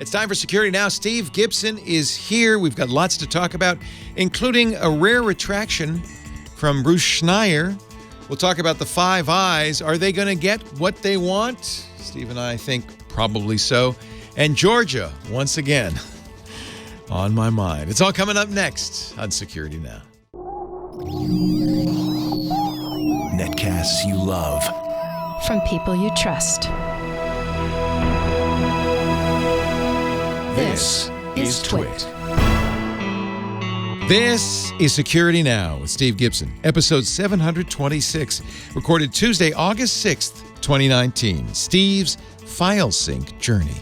It's time for Security Now. Steve Gibson is here. We've got lots to talk about, including a rare retraction from Bruce Schneier. We'll talk about the Five Eyes. Are they going to get what they want? Steve and I think probably so. And Georgia, once again, on my mind. It's all coming up next on Security Now. Netcasts you love. From people you trust. This is Twit. This is Security Now with Steve Gibson, episode 726, recorded Tuesday, August 6th, 2019. Steve's File Sync Journey.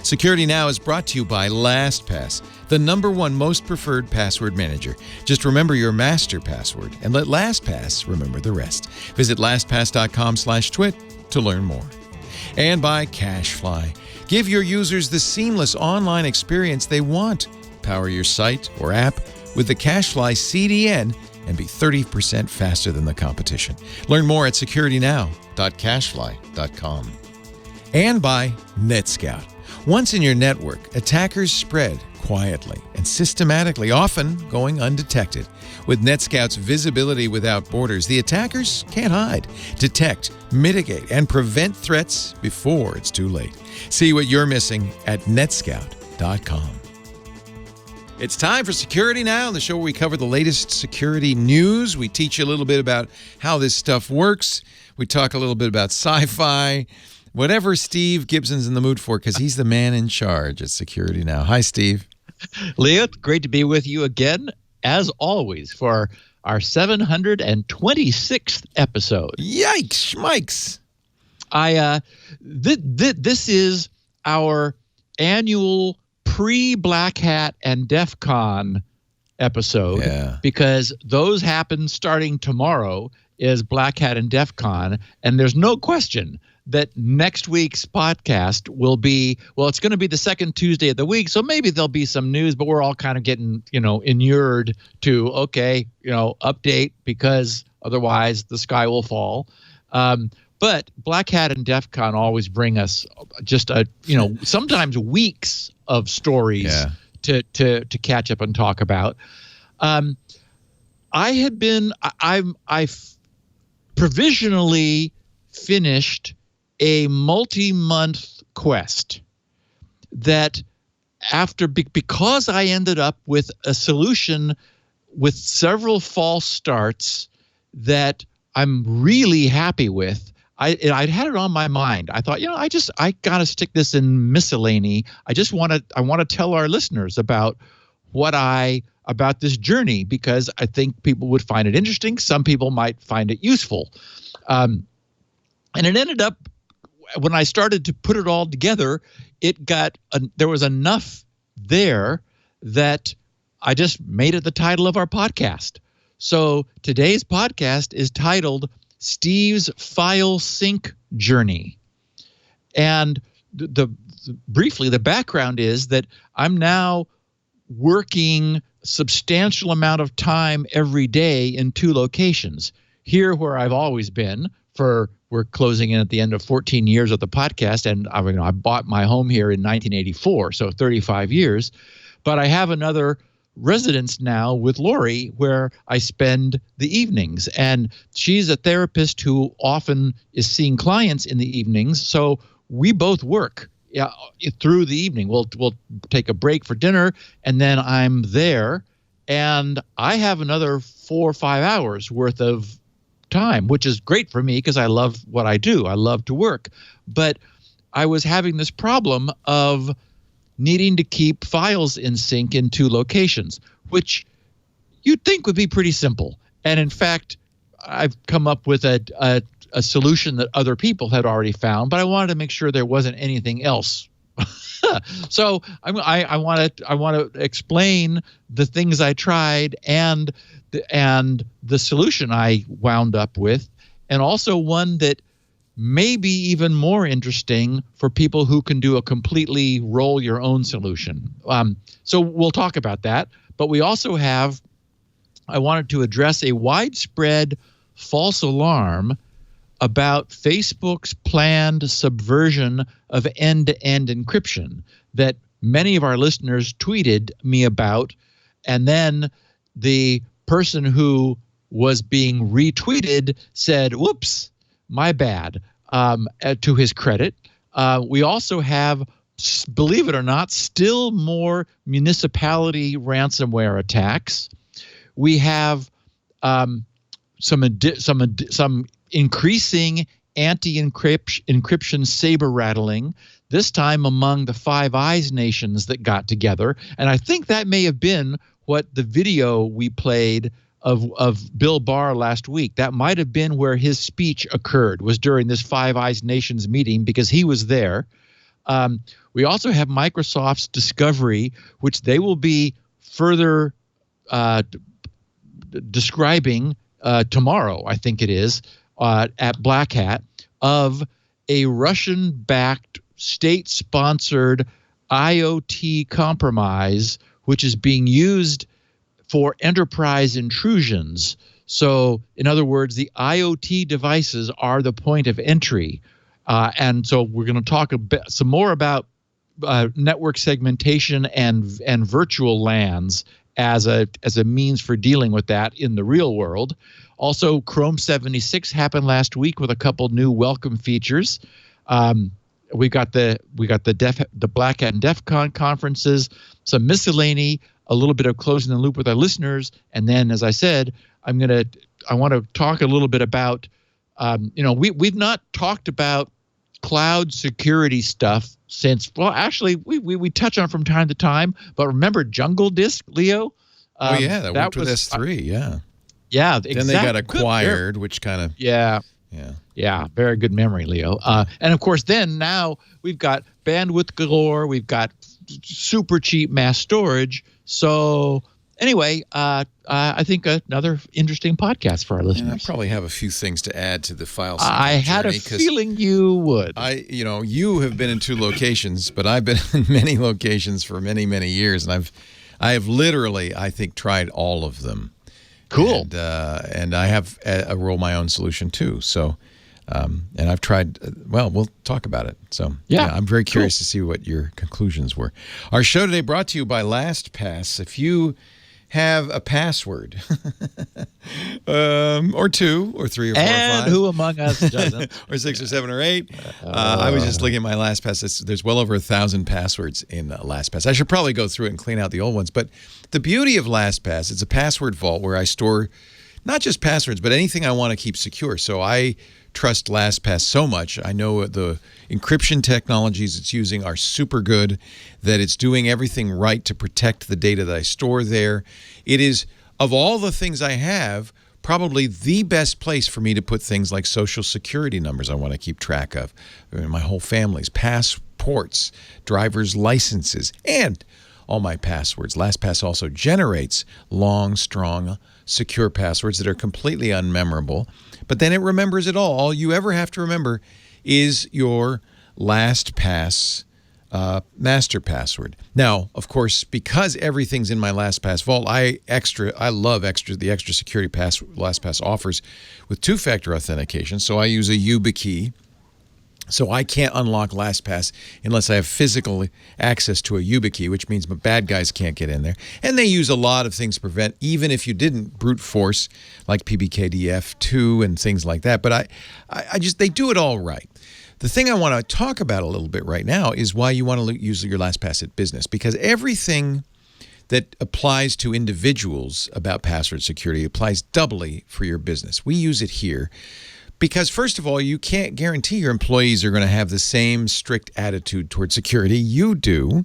Security Now is brought to you by LastPass, the #1 most preferred password manager. Just remember your master password and let LastPass remember the rest. Visit lastpass.com/twit to learn more. And by CacheFly. Give your users the seamless online experience they want. Power your site or app with the CacheFly CDN and be 30% faster than the competition. Learn more at securitynow.cachefly.com. And by NetScout. Once in your network, attackers spread quietly and systematically, often going undetected. With NetScout's visibility without borders, the attackers can't hide, detect, mitigate, and prevent threats before it's too late. See what you're missing at netscout.com. It's time for Security Now, the show where we cover the latest security news. We teach you a little bit about how this stuff works. We talk a little bit about sci-fi. Whatever Steve Gibson's in the mood for, because he's the man in charge at Security Now. Hi, Steve. Leah, great to be with you again, as always, for our 726th episode. Yikes, schmikes. This is our annual pre-Black Hat and DEF CON episode, because those happen starting tomorrow is Black Hat and DEF CON, and there's no question that next week's podcast will be, well, it's going to be the second Tuesday of the week, so maybe there'll be some news, but we're all kind of getting, inured to, update, because otherwise the sky will fall. But Black Hat and DEF CON always bring us just sometimes weeks of stories to catch up and talk about. I've provisionally finished a multi-month quest that because I ended up with a solution with several false starts that I'm really happy with. I'd had it on my mind. I thought, I got to stick this in miscellany. I want to tell our listeners about about this journey, because I think people would find it interesting. Some people might find it useful. And it ended up, when I started to put it all together, there was enough there that I just made it the title of our podcast. So today's podcast is titled Steve's File Sync Journey. And briefly, the background is that I'm now working substantial amount of time every day in two locations. Here, where I've always been we're closing in at the end of 14 years of the podcast, and I bought my home here in 1984, so 35 years. But I have another residence now with Lori where I spend the evenings, and she's a therapist who often is seeing clients in the evenings, so we both work through the evening. We'll take a break for dinner, and then I'm there, and I have another 4 or 5 hours worth of time, which is great for me because I love what I do. I love to work. But I was having this problem of needing to keep files in sync in two locations, which you'd think would be pretty simple. And in fact, I've come up with a solution that other people had already found, but I wanted to make sure there wasn't anything else. So I want to explain the things I tried and the solution I wound up with, and also one that may be even more interesting for people who can do a completely roll your own solution. So we'll talk about that. But we also I wanted to address a widespread false alarm about Facebook's planned subversion of end-to-end encryption. that many of our listeners tweeted me about, and then the person who was being retweeted said, "Whoops, my bad," to his credit. We also have, believe it or not, still more municipality ransomware attacks. We have some increasing anti-encryption saber rattling, this time among the Five Eyes nations that got together. And I think that may have been what the video we played of Bill Barr last week, that might have been where his speech occurred, was during this Five Eyes nations meeting, because he was there. We also have Microsoft's discovery, which they will be further describing tomorrow, I think it is, at Black Hat, of a Russian-backed, state-sponsored IoT compromise, which is being used for enterprise intrusions. So, in other words, the IoT devices are the point of entry. And so we're going to talk a bit some more about network segmentation and virtual LANs as a means for dealing with that in the real world. Also, Chrome 76 happened last week with a couple new welcome features. We got the Black Hat and DEF CON conferences, some miscellany, a little bit of closing the loop with our listeners, and then, as I said, I want to talk a little bit about we've not talked about cloud security stuff since, well, actually we touch on it from time to time, but remember Jungle Disk, Leo? That worked with S3, yeah. Yeah, exactly. Then they got acquired, which kind of... Yeah, very good memory, Leo. And of course, then now we've got bandwidth galore, we've got super cheap mass storage. So anyway, I think another interesting podcast for our listeners. I probably have a few things to add to the file sync I had a feeling you would. You have been in 2 locations, but I've been in many locations for many, many years, and I have literally, I think, tried all of them. Cool. And I have rolled my own solution too. So, and I've tried. Well, we'll talk about it. So, yeah I'm very curious to see what your conclusions were. Our show today brought to you by LastPass. If you have a password, or 2, or 3, or 4, or 5, and who among us doesn't, or 6, or 7, or 8. I was just looking at my LastPass. There's well over 1,000 passwords in LastPass. I should probably go through it and clean out the old ones. But the beauty of LastPass, it's a password vault where I store not just passwords, but anything I want to keep secure. So I trust LastPass so much. I know the encryption technologies it's using are super good, that it's doing everything right to protect the data that I store there. It is, of all the things I have, probably the best place for me to put things like social security numbers I want to keep track of, my whole family's, passports, driver's licenses, and all my passwords. LastPass also generates long, strong, secure passwords that are completely unmemorable, but then it remembers it all. All you ever have to remember is your LastPass master password. Now, of course, because everything's in my LastPass vault, I love the extra security LastPass offers with 2-factor authentication. So I use a YubiKey. So I can't unlock LastPass unless I have physical access to a YubiKey, which means bad guys can't get in there. And they use a lot of things to prevent, even if you didn't brute force, like PBKDF2 and things like that. But they do it all right. The thing I want to talk about a little bit right now is why you want to use your LastPass at business, because everything that applies to individuals about password security applies doubly for your business. We use it here because, first of all, you can't guarantee your employees are going to have the same strict attitude toward security you do,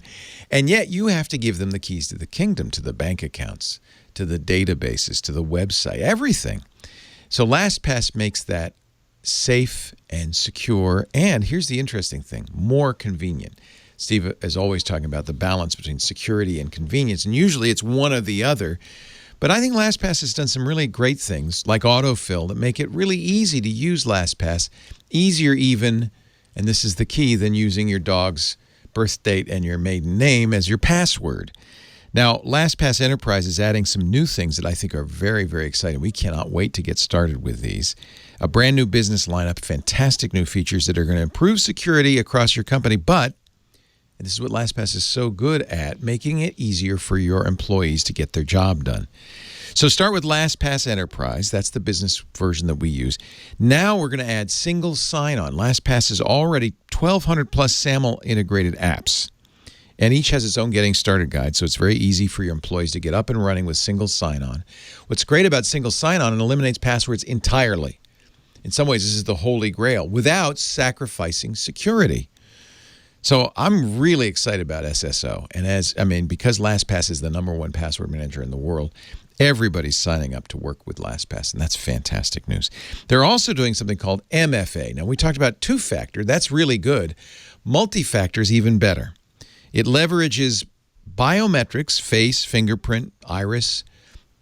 and yet you have to give them the keys to the kingdom, to the bank accounts, to the databases, to the website, everything. So LastPass makes that safe and secure, and here's the interesting thing, more convenient. Steve is always talking about the balance between security and convenience, and usually it's one or the other. But I think LastPass has done some really great things, like autofill, that make it really easy to use LastPass, easier even, and this is the key, than using your dog's birth date and your maiden name as your password. Now, LastPass Enterprise is adding some new things that I think are very, very exciting. We cannot wait to get started with these. A brand new business lineup, fantastic new features that are going to improve security across your company, but, And this is what LastPass is so good at, making it easier for your employees to get their job done. So start with LastPass Enterprise. That's the business version that we use. Now we're going to add single sign-on. LastPass is already 1,200 plus SAML integrated apps. And each has its own getting started guide, so it's very easy for your employees to get up and running with single sign-on. What's great about single sign-on, it eliminates passwords entirely. In some ways, this is the holy grail, without sacrificing security. So I'm really excited about SSO. And because LastPass is the #1 password manager in the world, everybody's signing up to work with LastPass, and that's fantastic news. They're also doing something called MFA. Now, we talked about two-factor. That's really good. Multi-factor is even better. It leverages biometrics, face, fingerprint, iris,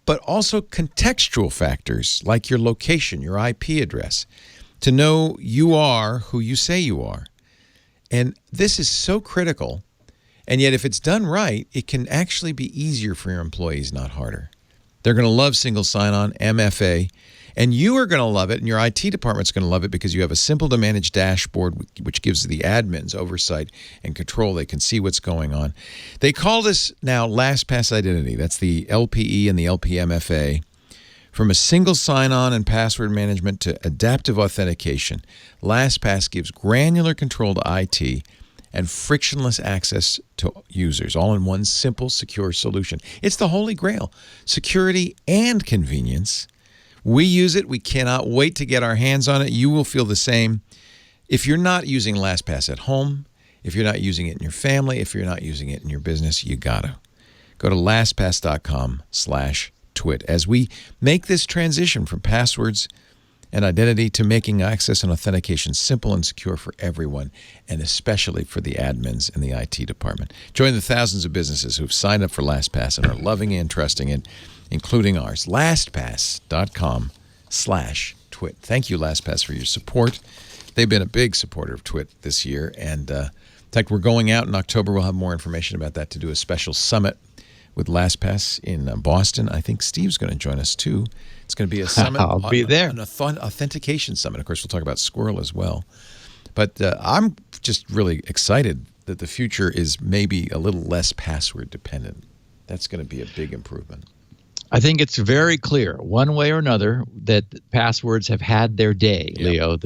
but also contextual factors like your location, your IP address, to know you are who you say you are. And this is so critical. And yet, if it's done right, it can actually be easier for your employees, not harder. They're going to love single sign-on, MFA, and you are going to love it, and your IT department's going to love it because you have a simple-to-manage dashboard which gives the admins oversight and control. They can see what's going on. They call this now LastPass Identity. That's the LPE and the LPMFA. From a single sign-on and password management to adaptive authentication, LastPass gives granular control to IT and frictionless access to users, all in one simple, secure solution. It's the holy grail, security and convenience. We use it. We cannot wait to get our hands on it. You will feel the same. If you're not using LastPass at home, if you're not using it in your family, if you're not using it in your business, you gotta. Go to lastpass.com/twit. As we make this transition from passwords and identity to making access and authentication simple and secure for everyone, and especially for the admins in the IT department. Join the thousands of businesses who've signed up for LastPass and are loving and trusting it, including ours. LastPass.com/twit. Thank you, LastPass, for your support. They've been a big supporter of Twit this year. And in fact, we're going out in October. We'll have more information about that to do a special summit with LastPass in Boston. I think Steve's going to join us, too. It's going to be a summit. I'll be there. An authentication summit. Of course, we'll talk about Squirrel as well. But I'm just really excited that the future is maybe a little less password dependent. That's going to be a big improvement. I think it's very clear, one way or another, that passwords have had their day, Leo.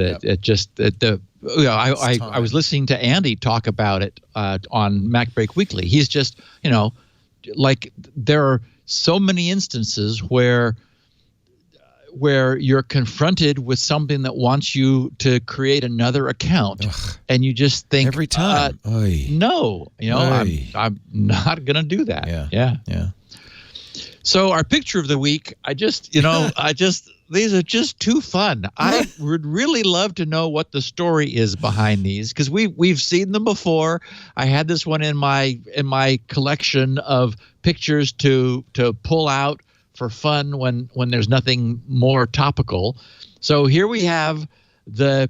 I was listening to Andy talk about it on MacBreak Weekly. He's just, like there are so many instances where you're confronted with something that wants you to create another account. Ugh. And you just think every time, no, I'm not going to do that. Yeah. So our picture of the week, these are just too fun. I would really love to know what the story is behind these, because we've seen them before. I had this one in my collection of pictures to pull out for fun when there's nothing more topical. So here we have the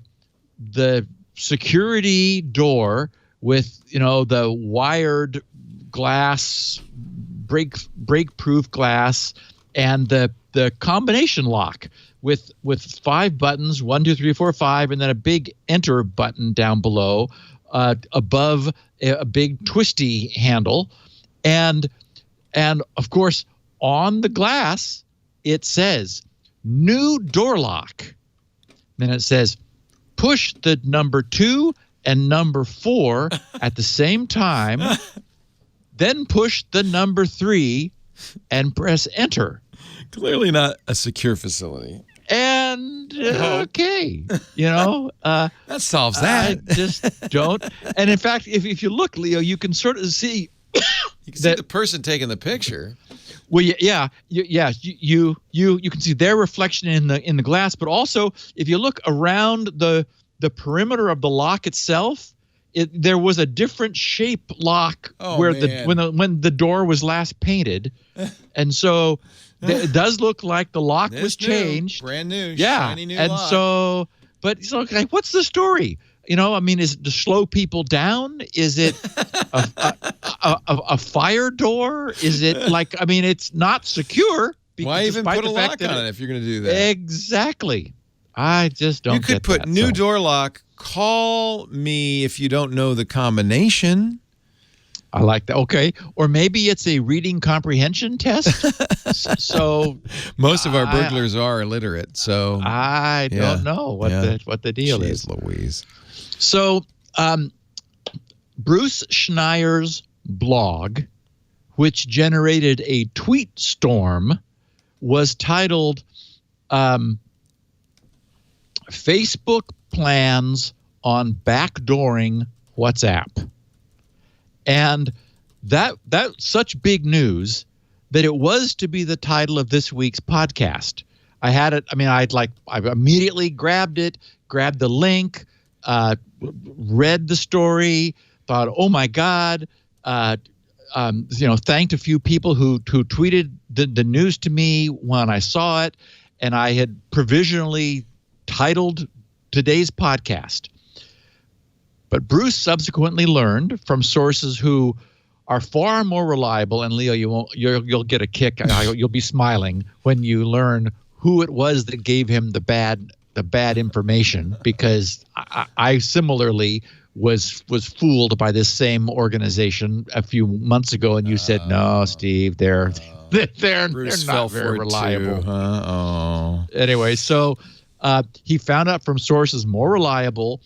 security door with the wired glass, break-proof glass, and the combination lock with 5 buttons, 1, 2, 3, 4, 5, and then a big enter button down below, above a big twisty handle, and of course on the glass it says new door lock. Then it says push the number 2 and number 4 at the same time. Then push the number 3 and press enter. Clearly not a secure facility. And okay, that solves that. I just don't. And in fact, if you look, Leo, you can sort of see you can see the person taking the picture. Well, you can see their reflection in the glass, but also if you look around the perimeter of the lock itself, there was a different shape lock when the door was last painted, and so it does look like the lock was changed, brand new, shiny new lock. So, but it's okay. What's the story? Is it to slow people down? Is it a fire door? Is it it's not secure. Why even put a lock on it if you're going to do that? Exactly. I just don't. You could put new door lock. Call me if you don't know the combination. I like that. Okay. Or maybe it's a reading comprehension test. So most of our burglars are illiterate, so I don't know what the deal is. Louise. So Bruce Schneier's blog, which generated a tweet storm, was titled Facebook Plans on Backdooring WhatsApp. And that's such big news that it was to be the title of this week's podcast. I had it. I mean, I immediately grabbed the link, read the story, thought, oh my God, thanked a few people who tweeted the news to me when I saw it, and I had provisionally titled today's podcast. But Bruce subsequently learned from sources who are far more reliable, and Leo, you'll get a kick. You'll be smiling when you learn who it was that gave him the bad information, because I similarly was fooled by this same organization a few months ago, and you said, no, Steve, they're not very reliable. Too, huh? Oh. Anyway, so he found out from sources more reliable,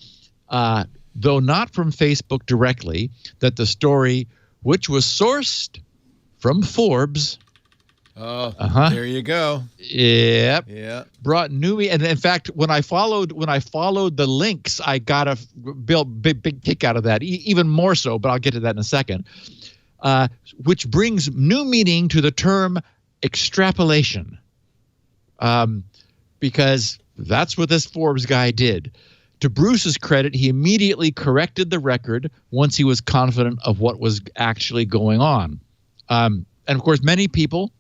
though not from Facebook directly, that the story, which was sourced from Forbes. Oh, there you go. Yep. Yeah. Brought new, and in fact, when I followed the links, I got a big kick out of that. Even more so, but I'll get to that in a second. Which brings new meaning to the term extrapolation, because that's what this Forbes guy did. To Bruce's credit, he immediately corrected the record once he was confident of what was actually going on. And of course, many people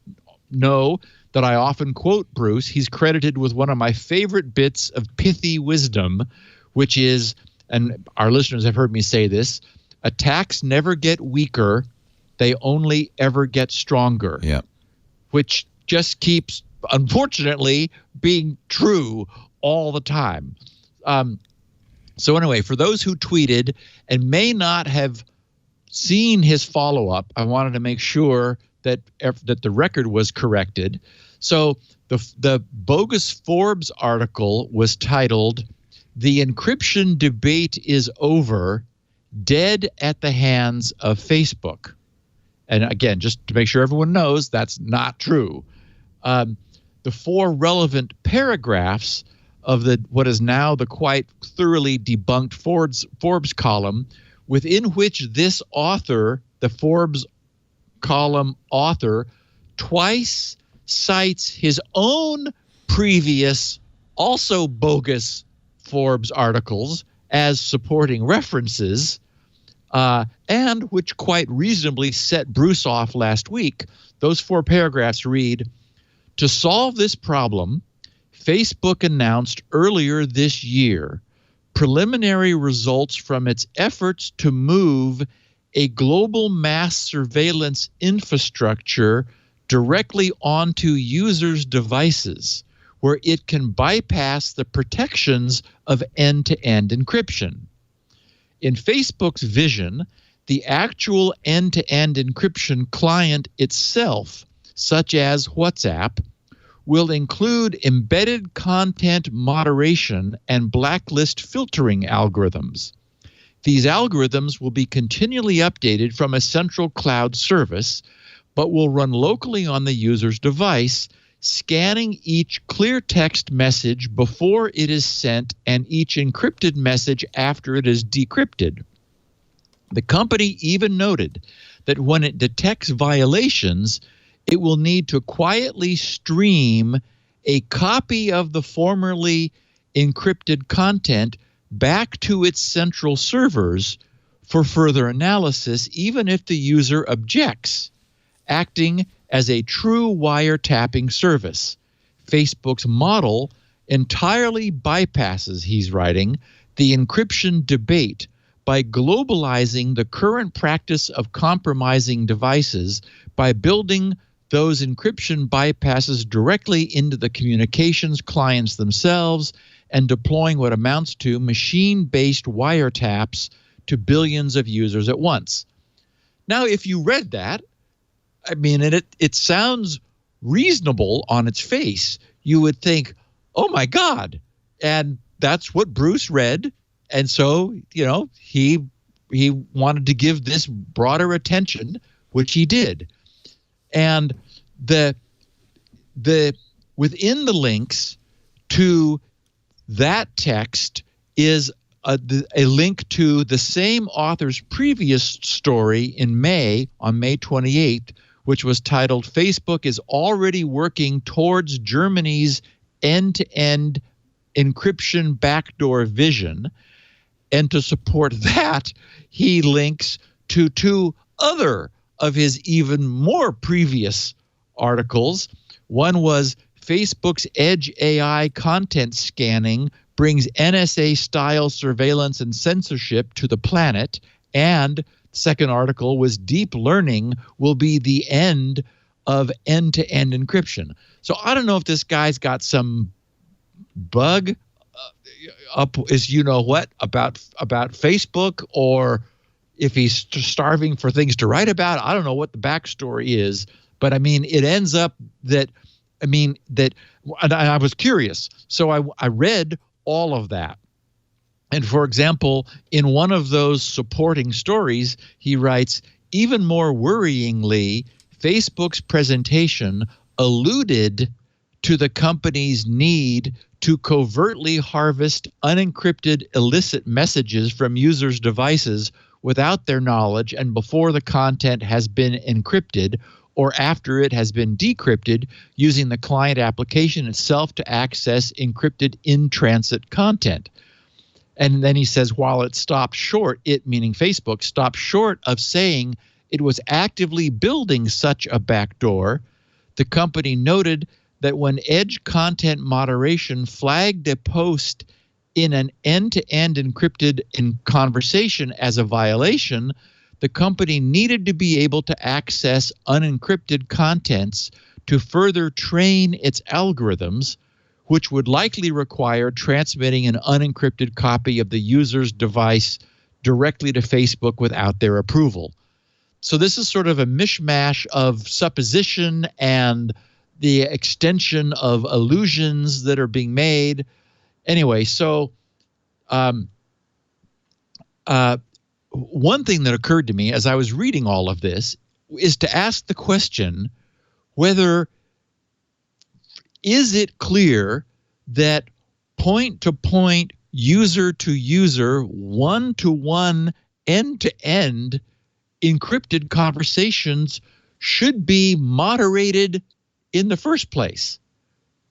know that I often quote Bruce. He's credited with one of my favorite bits of pithy wisdom, which is, and our listeners have heard me say this, attacks never get weaker, they only ever get stronger. Yeah. Which just keeps, unfortunately, being true all the time. So anyway, for those who tweeted and may not have seen his follow-up, I wanted to make sure that the record was corrected. So the bogus Forbes article was titled, "The Encryption Debate is Over, Dead at the Hands of Facebook." And again, just to make sure everyone knows, that's not true. The four relevant paragraphs of what is now the quite thoroughly debunked Forbes column, within which this author, the Forbes column author, twice cites his own previous, also bogus Forbes articles as supporting references, and which quite reasonably set Bruce off last week. Those four paragraphs read, "To solve this problem, Facebook announced earlier this year preliminary results from its efforts to move a global mass surveillance infrastructure directly onto users' devices, where it can bypass the protections of end-to-end encryption. In Facebook's vision, the actual end-to-end encryption client itself, such as WhatsApp, will include embedded content moderation and blacklist filtering algorithms. These algorithms will be continually updated from a central cloud service, but will run locally on the user's device, scanning each clear text message before it is sent and each encrypted message after it is decrypted. The company even noted that when it detects violations, it will need to quietly stream a copy of the formerly encrypted content back to its central servers for further analysis, even if the user objects, acting as a true wiretapping service. Facebook's model entirely bypasses, he's writing, the encryption debate by globalizing the current practice of compromising devices by building those encryption bypasses directly into the communications clients themselves and deploying what amounts to machine-based wiretaps to billions of users at once. Now, if you read that, I mean, and it sounds reasonable on its face. You would think, oh my God. And that's what Bruce read. And so, he wanted to give this broader attention, which he did. And the within the links to that text is a link to the same author's previous story on May 28th, which was titled "Facebook is already working towards Germany's end-to-end encryption backdoor vision." And to support that, he links to two other of his even more previous articles. One was Facebook's Edge AI content scanning brings NSA-style surveillance and censorship to the planet. And the second article was Deep Learning will be the end of end-to-end encryption. So I don't know if this guy's got some bug up is about Facebook, or if he's starving for things to write about. I don't know what the backstory is, but I mean, it ends up that and I was curious. So I read all of that. And for example, in one of those supporting stories, he writes, even more worryingly, Facebook's presentation alluded to the company's need to covertly harvest unencrypted illicit messages from users' devices without their knowledge and before the content has been encrypted or after it has been decrypted, using the client application itself to access encrypted in-transit content. And then he says, while it stopped short, it, meaning Facebook, stopped short of saying it was actively building such a backdoor, the company noted that when Edge content moderation flagged a post in an end-to-end encrypted conversation as a violation, the company needed to be able to access unencrypted contents to further train its algorithms, which would likely require transmitting an unencrypted copy of the user's device directly to Facebook without their approval. So this is sort of a mishmash of supposition and the extension of illusions that are being made. Anyway, so one thing that occurred to me as I was reading all of this is to ask the question whether is it clear that point-to-point, user-to-user, one-to-one, end-to-end encrypted conversations should be moderated in the first place?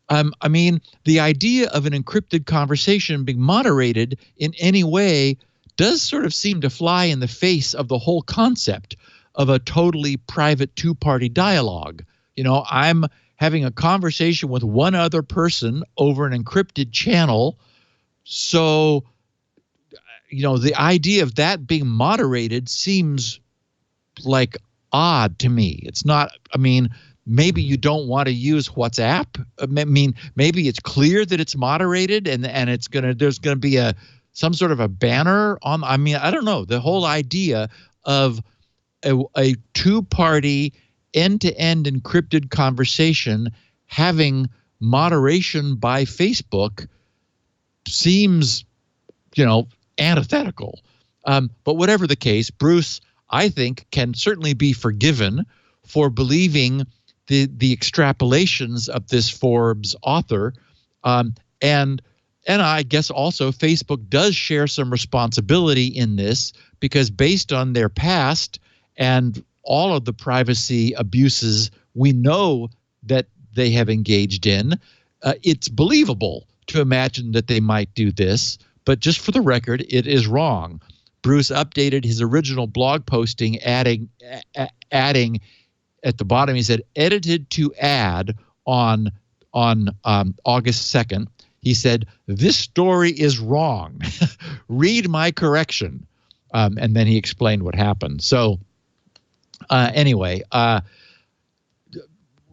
I mean, the idea of an encrypted conversation being moderated in any way does sort of seem to fly in the face of the whole concept of a totally private two-party dialogue. I'm having a conversation with one other person over an encrypted channel. So, the idea of that being moderated seems like odd to me. It's not, maybe you don't want to use WhatsApp. Maybe it's clear that it's moderated and there's going to be some sort of a banner on. I don't know. The whole idea of a two-party end-to-end encrypted conversation having moderation by Facebook seems, antithetical. But whatever the case, Bruce, I think, can certainly be forgiven for believing the extrapolations of this Forbes author. And I guess also Facebook does share some responsibility in this, because based on their past and all of the privacy abuses we know that they have engaged in, it's believable to imagine that they might do this. But just for the record, it is wrong. Bruce updated his original blog posting, adding at the bottom, he said, edited to add on August 2nd. He said, this story is wrong. Read my correction. And then he explained what happened. So anyway,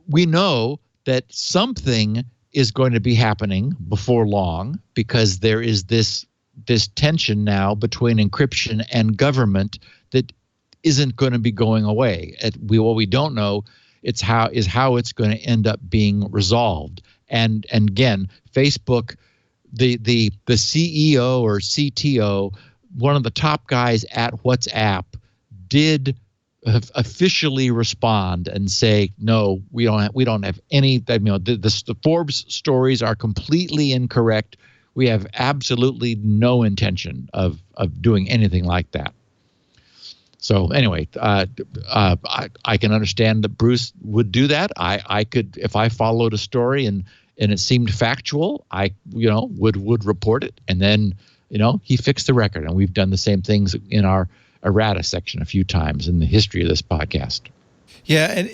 we know that something is going to be happening before long, because there is this tension now between encryption and government that isn't going to be going away. What we don't know is how it's going to end up being resolved. And again, Facebook, the CEO or CTO, one of the top guys at WhatsApp, did officially respond and say, no, we don't have any. The Forbes stories are completely incorrect. We have absolutely no intention of doing anything like that. So anyway, I can understand that Bruce would do that. I could, if I followed a story and it seemed factual, I would report it, and then he fixed the record. And we've done the same things in our errata section a few times in the history of this podcast. Yeah, and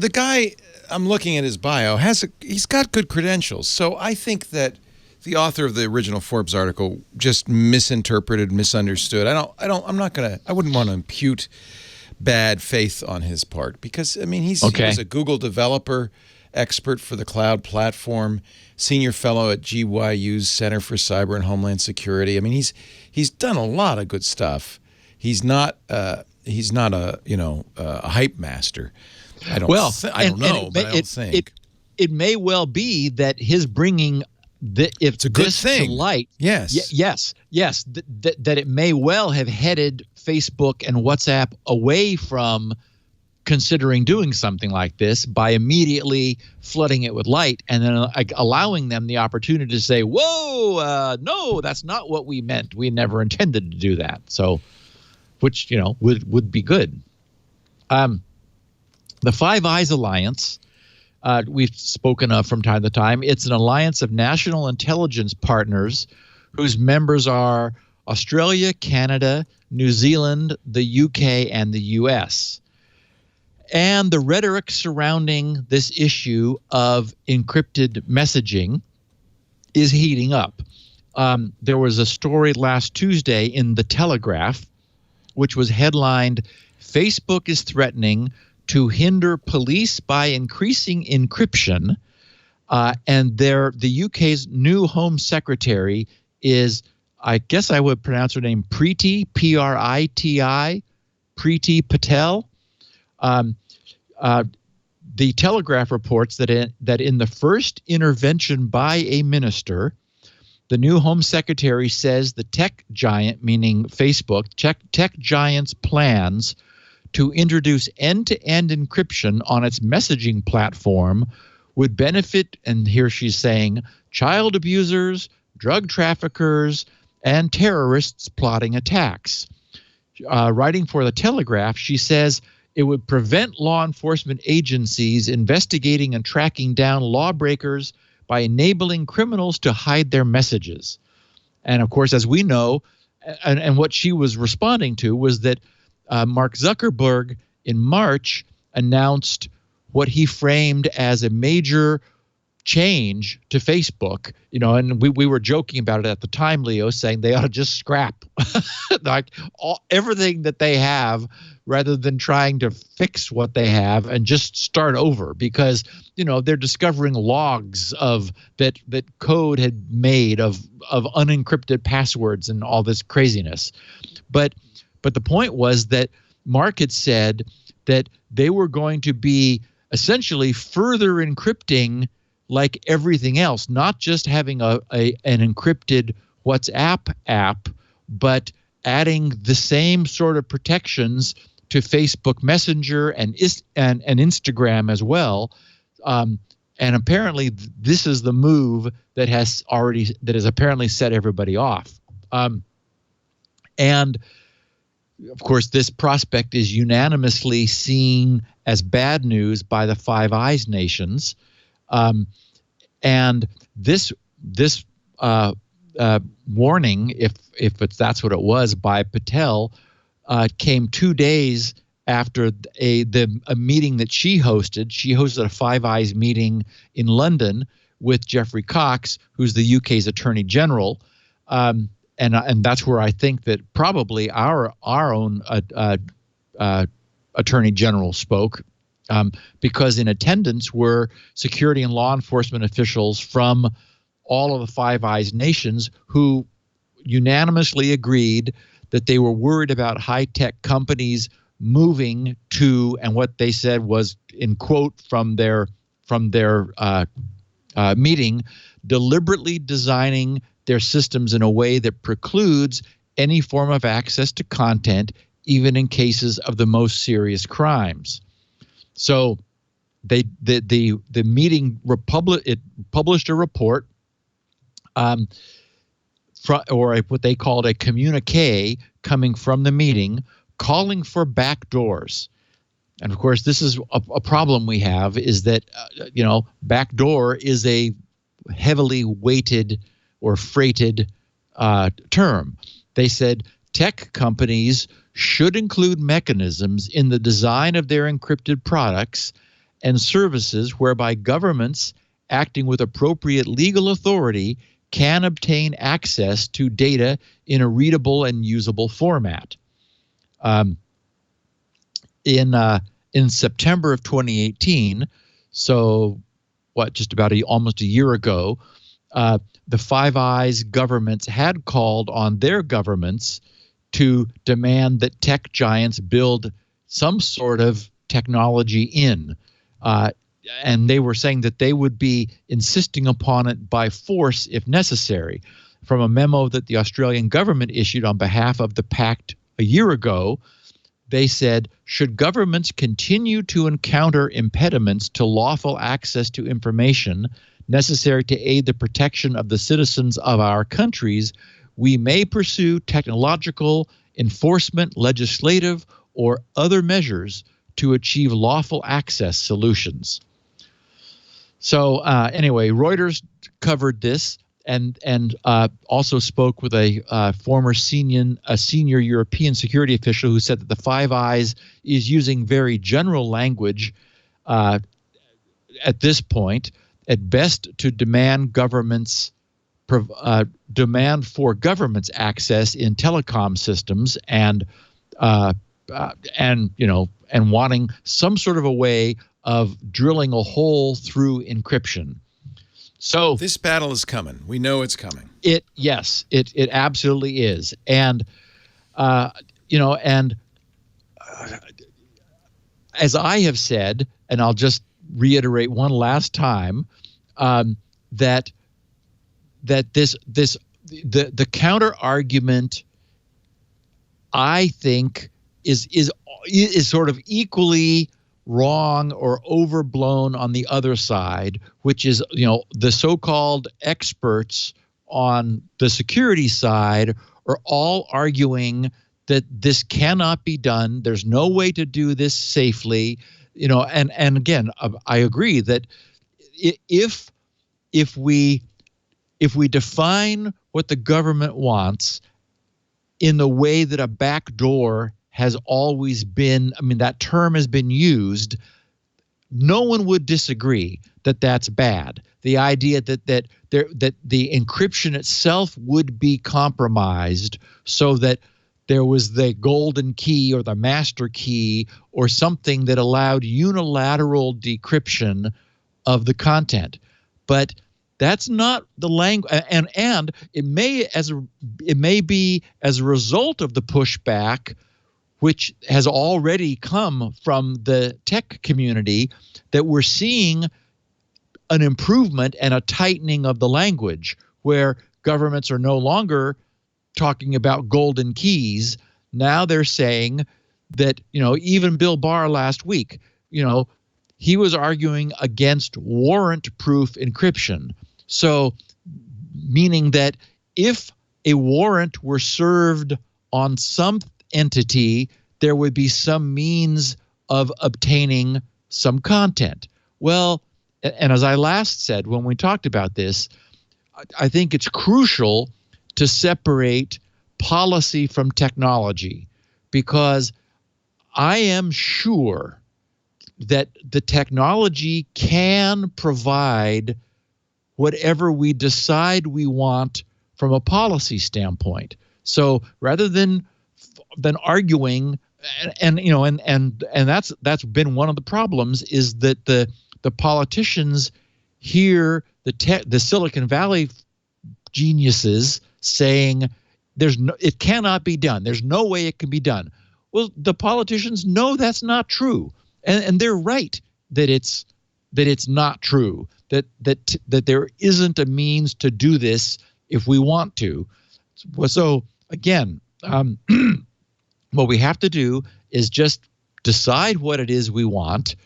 the guy, I'm looking at his bio, he's got good credentials. So I think that the author of the original Forbes article just misinterpreted, misunderstood. I wouldn't want to impute bad faith on his part, because he was a Google developer, expert for the cloud platform, senior fellow at GYU's Center for Cyber and Homeland Security. He's done a lot of good stuff. He's not a hype master. I don't think it may well be that his bringing it's a good thing to light. Yes. That it may well have headed Facebook and WhatsApp away from considering doing something like this by immediately flooding it with light, and then allowing them the opportunity to say, whoa, no, that's not what we meant. We never intended to do that. So, which, would be good. The Five Eyes Alliance, we've spoken of from time to time. It's an alliance of national intelligence partners whose members are Australia, Canada, New Zealand, the UK, and the US. And the rhetoric surrounding this issue of encrypted messaging is heating up. There was a story last Tuesday in The Telegraph, which was headlined, "Facebook is threatening to hinder police by increasing encryption." And the UK's new Home Secretary is, I guess I would pronounce her name Priti, Priti, Priti Patel. The Telegraph reports that in the first intervention by a minister, the new Home Secretary says the tech giant, meaning Facebook, tech giant's plans to introduce end-to-end encryption on its messaging platform would benefit, and here she's saying, child abusers, drug traffickers, and terrorists plotting attacks. Writing for The Telegraph, she says it would prevent law enforcement agencies investigating and tracking down lawbreakers by enabling criminals to hide their messages. And of course, as we know, and what she was responding to was that Mark Zuckerberg in March announced what he framed as a major change to Facebook, and we were joking about it at the time, Leo, saying they ought to just scrap everything that they have rather than trying to fix what they have and just start over, because they're discovering logs of that code had made of unencrypted passwords and all this craziness. But the point was that Mark had said that they were going to be essentially further encrypting like everything else, not just having an encrypted WhatsApp app, but adding the same sort of protections to Facebook Messenger and Instagram as well. And apparently this is the move that has apparently set everybody off. And of course, this prospect is unanimously seen as bad news by the Five Eyes nations. And this warning, if that's what it was, by Patel, came 2 days after a meeting that she hosted. She hosted a Five Eyes meeting in London with Geoffrey Cox, who's the UK's Attorney General, and that's where I think that probably our own Attorney General spoke. Because in attendance were security and law enforcement officials from all of the Five Eyes nations who unanimously agreed that they were worried about high-tech companies moving to, and what they said was, in quote from their meeting, deliberately designing their systems in a way that precludes any form of access to content, even in cases of the most serious crimes. So the meeting published a report, or what they called a communique coming from the meeting, calling for backdoors. And of course, this is a problem we have, is that backdoor is a heavily weighted or freighted term. They said tech companies should include mechanisms in the design of their encrypted products and services whereby governments acting with appropriate legal authority can obtain access to data in a readable and usable format. In September of 2018, so just about almost a year ago, the Five Eyes governments had called on their governments to demand that tech giants build some sort of technology in. And they were saying that they would be insisting upon it by force if necessary. From a memo that the Australian government issued on behalf of the pact a year ago, they said, should governments continue to encounter impediments to lawful access to information necessary to aid the protection of the citizens of our countries, we may pursue technological, enforcement, legislative, or other measures to achieve lawful access solutions. So anyway, Reuters covered this and also spoke with a former senior European security official who said that the Five Eyes is using very general language at this point, at best to demand demand for government's access in telecom systems and wanting some sort of a way of drilling a hole through encryption. So this battle is coming. We know it's coming. It absolutely is. And as I have said, and I'll just reiterate one last time, that the counter argument, I think, is sort of equally wrong or overblown on the other side, which is, the so-called experts on the security side are all arguing that this cannot be done. There's no way to do this safely, and again, I agree that if we define what the government wants in the way that a backdoor has always been, that term has been used, no one would disagree that that's bad. The idea that the encryption itself would be compromised so that there was the golden key or the master key or something that allowed unilateral decryption of the content. But that's not the language, and it may be as a result of the pushback, which has already come from the tech community, that we're seeing an improvement and a tightening of the language, where governments are no longer talking about golden keys. Now they're saying that, even Bill Barr last week, he was arguing against warrant-proof encryption. So, meaning that if a warrant were served on some entity, there would be some means of obtaining some content. Well, and as I last said when we talked about this, I think it's crucial to separate policy from technology, because I am sure that the technology can provide whatever we decide we want from a policy standpoint. So rather than arguing, and that's been one of the problems, is that the politicians hear the Silicon Valley geniuses saying it cannot be done. There's no way it can be done. Well, the politicians know that's not true, and they're right that it's not true, that there isn't a means to do this if we want to. So again, what we have to do is just decide what it is we want,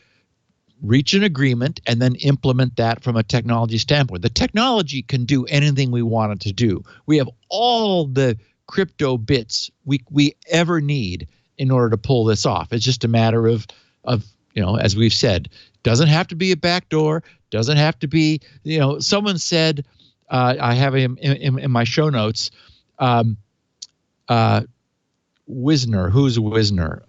reach an agreement, and then implement that from a technology standpoint. The technology can do anything we want it to do. We have all the crypto bits we ever need in order to pull this off. It's just a matter of as we've said, doesn't have to be a backdoor, doesn't have to be, someone said, I have him in my show notes, Wisner. Who's Wisner?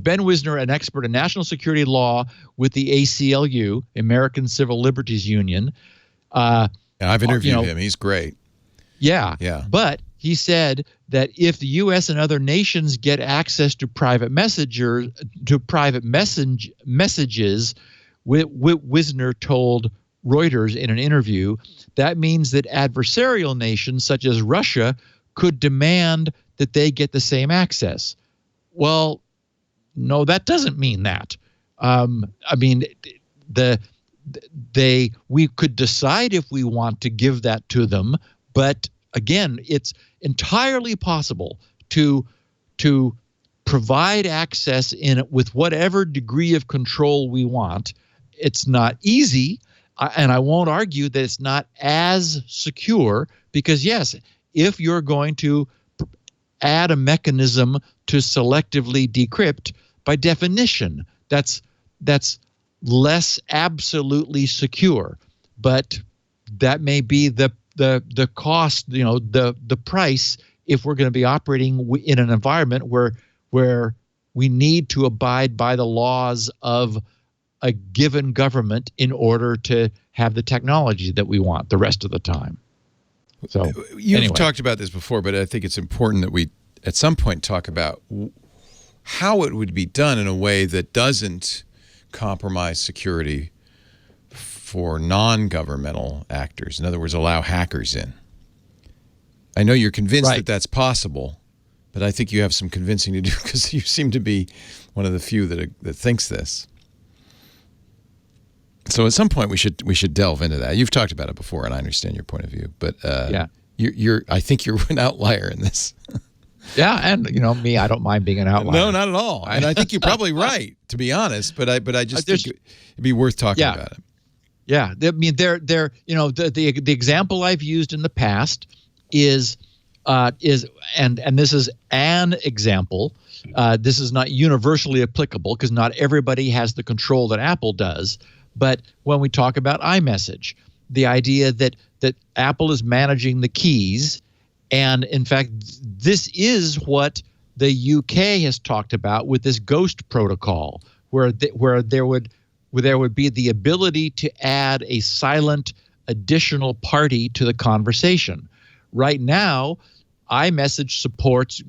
Ben Wisner, an expert in national security law with the ACLU, American Civil Liberties Union. I've interviewed him. He's great. Yeah. But he said that if the U.S. and other nations get access to private messages, Wisner told Reuters in an interview, that means that adversarial nations such as Russia could demand that they get the same access. Well, no, that doesn't mean that. We could decide if we want to give that to them, but again, it's entirely possible to provide access with whatever degree of control we want. It's not easy, and I won't argue that it's not as secure, because yes, if you're going to add a mechanism to selectively decrypt, by definition, that's less absolutely secure. But that may be the cost, the price, if we're going to be operating in an environment where we need to abide by the laws of a given government in order to have the technology that we want the rest of the time. So you've talked about this before, but I think it's important that we at some point talk about how it would be done in a way that doesn't compromise security for non-governmental actors. In other words, allow hackers in. I know you're convinced that that's possible, but I think you have some convincing to do, because you seem to be one of the few that thinks this. So at some point we should delve into that. You've talked about it before, and I understand your point of view. But I think you're an outlier in this. Yeah, and me, I don't mind being an outlier. No, not at all. And I think you're probably right, to be honest. But I just think it'd be worth talking about it. Yeah, I mean, the example I've used in the past is this is an example. This is not universally applicable because not everybody has the control that Apple does. But when we talk about iMessage, the idea that Apple is managing the keys, and in fact, this is what the UK has talked about with this Ghost protocol, where there would be the ability to add a silent additional party to the conversation. Right now, iMessage supports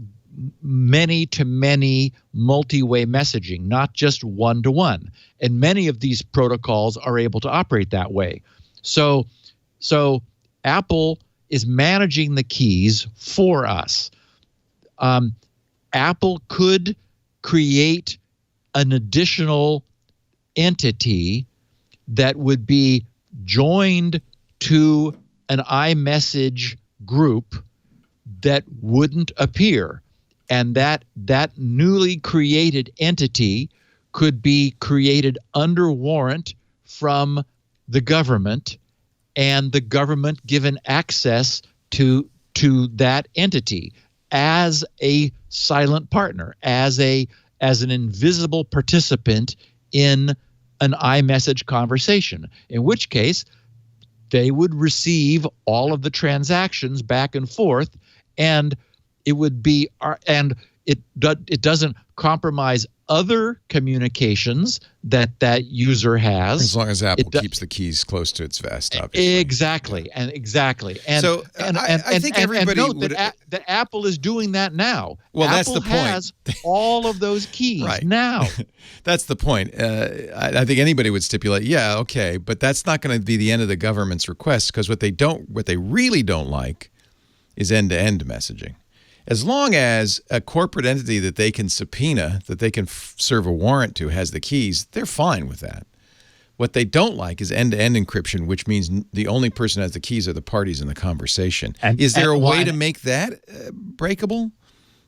many-to-many multi-way messaging, not just one-to-one. And many of these protocols are able to operate that way. So Apple is managing the keys for us. Apple could create an additional entity that would be joined to an iMessage group that wouldn't appear. And that newly created entity could be created under warrant from the government, and the government given access to that entity as a silent partner, as an invisible participant in an iMessage conversation, in which case they would receive all of the transactions back and forth, and it would be, and it doesn't compromise other communications that user has, as long as Apple keeps the keys close to its vest. Obviously, exactly. And so, I think everybody note that Apple is doing that now. Well, Apple that's the point. Has all of those keys now. That's the point. I think anybody would stipulate, yeah, okay, but that's not going to be the end of the government's request, because what they really don't like is end-to-end messaging. As long as a corporate entity that they can subpoena, that they can serve a warrant to, has the keys, they're fine with that. What they don't like is end-to-end encryption, which means the only person who has the keys are the parties in the conversation. Is there a way to make that breakable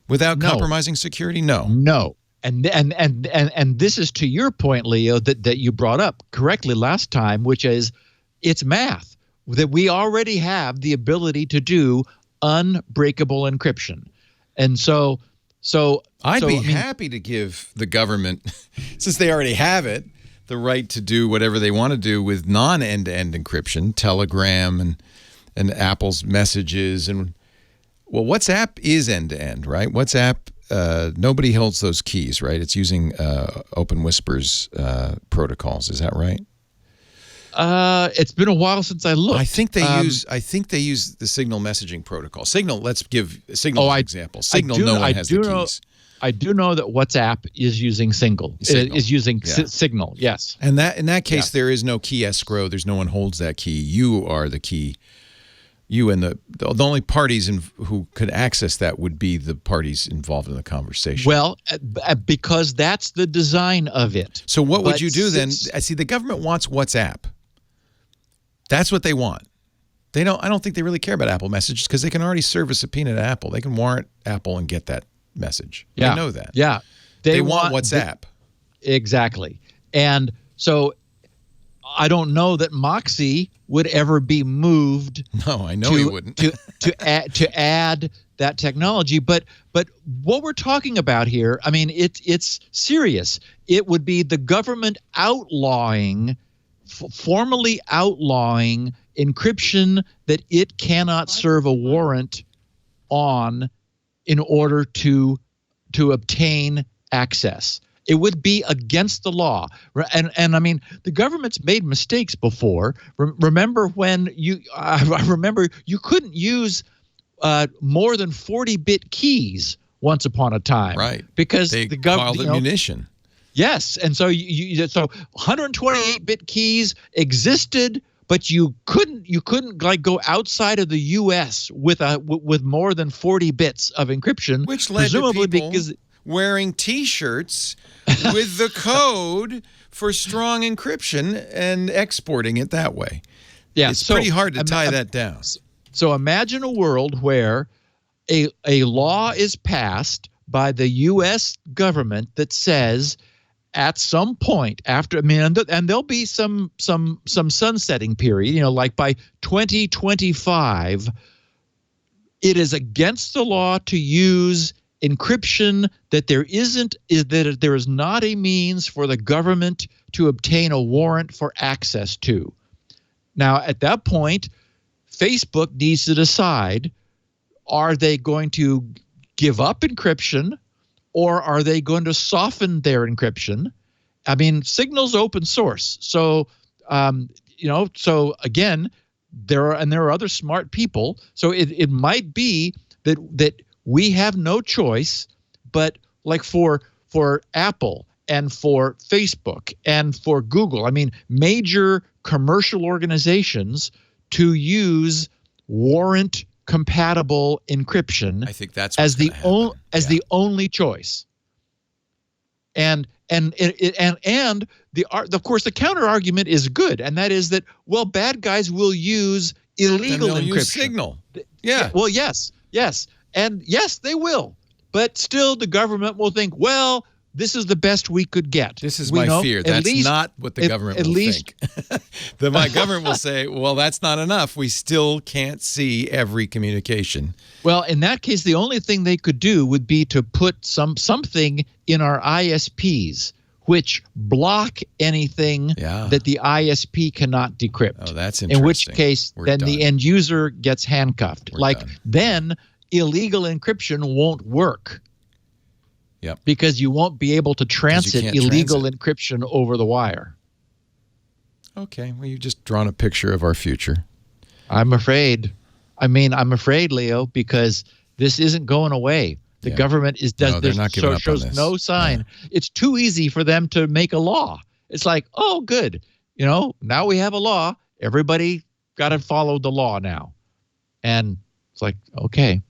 without compromising security? No. No. And this is to your point, Leo, that you brought up correctly last time, which is it's math, that we already have the ability to do unbreakable encryption. And so I'd be happy to give the government, since they already have it, the right to do whatever they want to do with non-end-to-end encryption, Telegram and Apple's messages. And well, WhatsApp is end-to-end, right? WhatsApp, nobody holds those keys, right? It's using Open Whisper's protocols. Is that right? It's been a while since I looked. I think they use the Signal messaging protocol. Signal. Let's give Signal an example. Signal. No one has the keys. I do know that WhatsApp is using Signal. Signal. Yes. And in that case, there is no key escrow. There's no one holds that key. You are the key. You and the only parties who could access that would be the parties involved in the conversation. Well, because that's the design of it. So what would you do then? I see the government wants WhatsApp. That's what they want. I don't think they really care about Apple messages because they can already serve a subpoena to Apple. They can warrant Apple and get that message. Yeah. They know that. Yeah. They want WhatsApp. Exactly. And so I don't know that Moxie would ever be moved. No, I know he wouldn't. to add that technology. But what we're talking about here, I mean, it's serious. It would be the government formally outlawing encryption that it cannot serve a warrant on in order to obtain access. It would be against the law. And I mean, the government's made mistakes before. Remember when I remember you couldn't use more than 40-bit keys once upon a time. Right. Because they the government called it munition. Yes. And so so 128-bit keys existed, but you couldn't like go outside of the U.S. with more than 40 bits of encryption, which led to people wearing T-shirts with the code for strong encryption and exporting it that way. Yeah, it's pretty hard to tie that down. So imagine a world where a law is passed by the U.S. government that says, at some point after, and there'll be some sunsetting period, like by 2025, it is against the law to use encryption that there is not a means for the government to obtain a warrant for access to. Now, at that point, Facebook needs to decide, are they going to give up encryption or are they going to soften their encryption? I mean, Signal's open source. So, so again, there are other smart people. So it might be that we have no choice, but like for Apple and for Facebook and for Google, I mean, major commercial organizations to use warrant compatible encryption. I think that's as the only choice. And of course the counter argument is good, and that is that bad guys will use illegal encryption. Use Signal. Yeah. Well, yes, and yes, they will. But still, the government will think, well, this is the best we could get. This is my fear. That's not what the government will think. My government will say, well, that's not enough. We still can't see every communication. Well, in that case, the only thing they could do would be to put something in our ISPs which block anything that the ISP cannot decrypt. Oh, that's interesting. In which case, the end user gets handcuffed. Then illegal encryption won't work. Yep. Because you won't be able to transit illegal encryption over the wire. Okay. Well, you've just drawn a picture of our future. I'm afraid. I'm afraid, Leo, because this isn't going away. The government shows no sign. Yeah. It's too easy for them to make a law. It's like, oh, good. Now we have a law. Everybody got to follow the law now. And it's like, okay.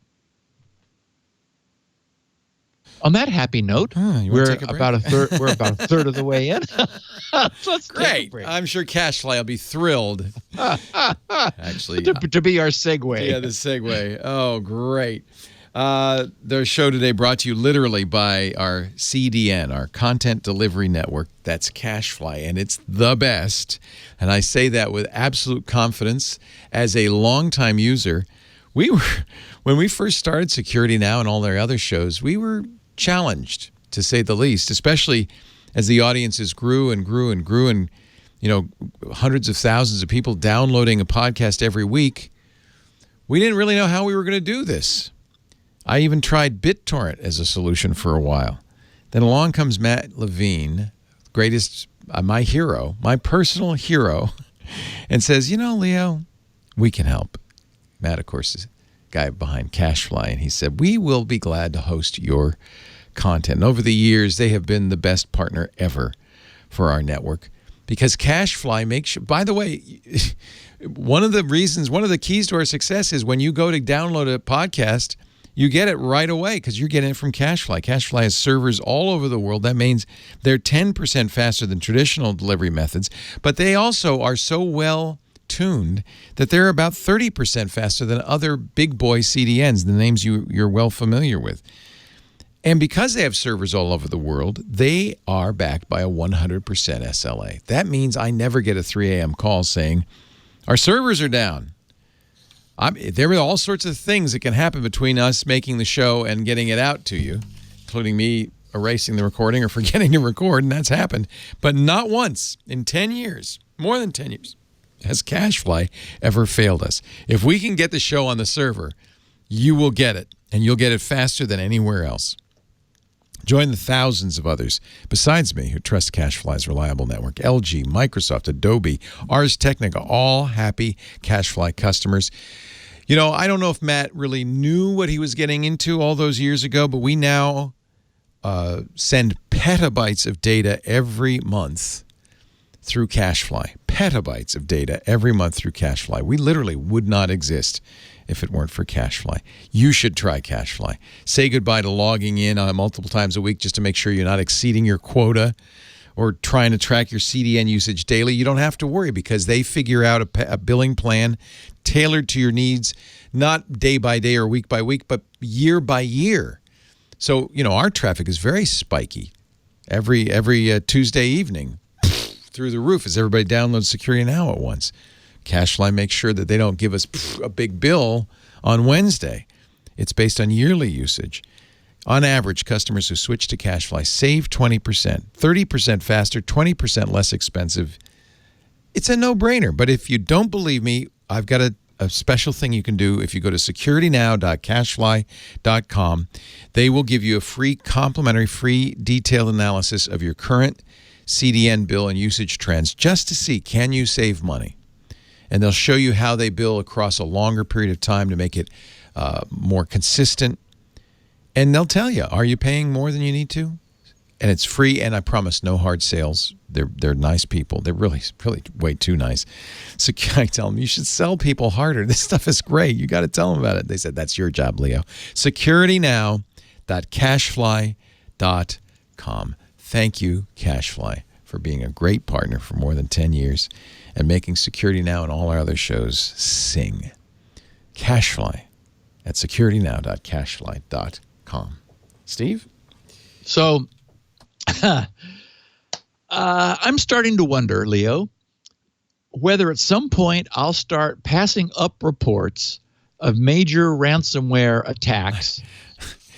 On that happy note, we're about a third. We're about a third of the way in. Let's Great. take a break. I'm sure CacheFly will be thrilled. Actually, to be our segue. Yeah, the segue. Oh, great. The show today brought to you literally by our CDN, our Content Delivery Network. That's CacheFly, and it's the best. And I say that with absolute confidence as a longtime user. When we first started Security Now and all their other shows, we were challenged, to say the least, especially as the audiences grew and grew and grew, and hundreds of thousands of people downloading a podcast every week. We didn't really know how we were going to do this. I even tried BitTorrent as a solution for a while. Then along comes Matt Levine, greatest, my hero, my personal hero, and says, Leo, we can help. Matt, of course, is the guy behind CacheFly, and he said, we will be glad to host your content. And over the years, they have been the best partner ever for our network because CacheFly makes sure, by the way, one of the keys to our success is when you go to download a podcast, you get it right away because you're getting it from CacheFly. CacheFly has servers all over the world. That means they're 10% faster than traditional delivery methods, but they also are so well tuned that they're about 30% faster than other big boy CDNs, the names you're well familiar with. And because they have servers all over the world, they are backed by a 100% SLA. That means I never get a 3 a.m. call saying, our servers are down. There are all sorts of things that can happen between us making the show and getting it out to you, including me erasing the recording or forgetting to record, and that's happened. But not once in 10 years, more than 10 years, has CacheFly ever failed us. If we can get the show on the server, you will get it, and you'll get it faster than anywhere else. Join the thousands of others besides me who trust CacheFly's reliable network. LG, Microsoft, Adobe, Ars Technica, all happy CacheFly customers. I don't know if Matt really knew what he was getting into all those years ago, but we now send petabytes of data every month through CacheFly. Petabytes of data every month through CacheFly. We literally would not exist if it weren't for CacheFly. You should try CacheFly. Say goodbye to logging in multiple times a week just to make sure you're not exceeding your quota or trying to track your CDN usage daily. You don't have to worry because they figure out a billing plan tailored to your needs, not day by day or week by week, but year by year. So, our traffic is very spiky every Tuesday evening through the roof as everybody downloads Security Now at once. CacheFly makes sure that they don't give us a big bill on Wednesday. It's based on yearly usage. On average, customers who switch to CacheFly save 20%, 30% faster, 20% less expensive. It's a no-brainer. But if you don't believe me, I've got a special thing you can do. If you go to securitynow.cachefly.com, they will give you a free complimentary, free detailed analysis of your current CDN bill and usage trends just to see, can you save money? And they'll show you how they bill across a longer period of time to make it more consistent. And they'll tell you, are you paying more than you need to? And it's free, and I promise no hard sales. They're nice people. They're really, really way too nice. So I tell them, you should sell people harder. This stuff is great. You got to tell them about it. They said, that's your job, Leo. securitynow.cachefly.com. Thank you, CacheFly, for being a great partner for more than 10 years and making Security Now and all our other shows sing. CacheFly at securitynow.cachefly.com. Steve? So I'm starting to wonder, Leo, whether at some point I'll start passing up reports of major ransomware attacks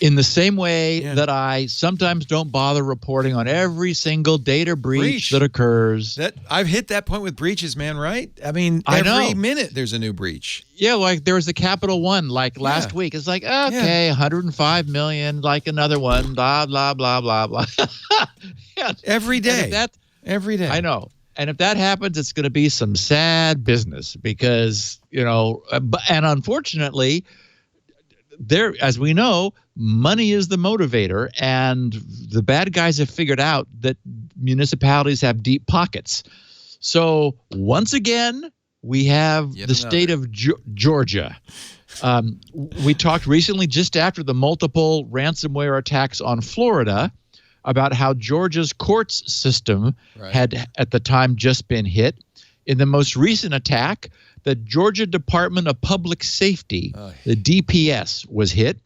in the same way that I sometimes don't bother reporting on every single data breach that occurs. I've hit that point with breaches, man, right? I mean, every minute there's a new breach. Yeah, like there was the Capital One last week. It's like, okay, 105 million, like another one, blah, blah, blah, blah, blah. Every day. Every day. I know. And if that happens, it's going to be some sad business because, and unfortunately, as we know, money is the motivator, and the bad guys have figured out that municipalities have deep pockets. So once again, we have the state of Georgia We talked recently, just after the multiple ransomware attacks on Florida, about how Georgia's courts system had at the time just been hit. In the most recent attack, the Georgia Department of Public Safety, the DPS, was hit.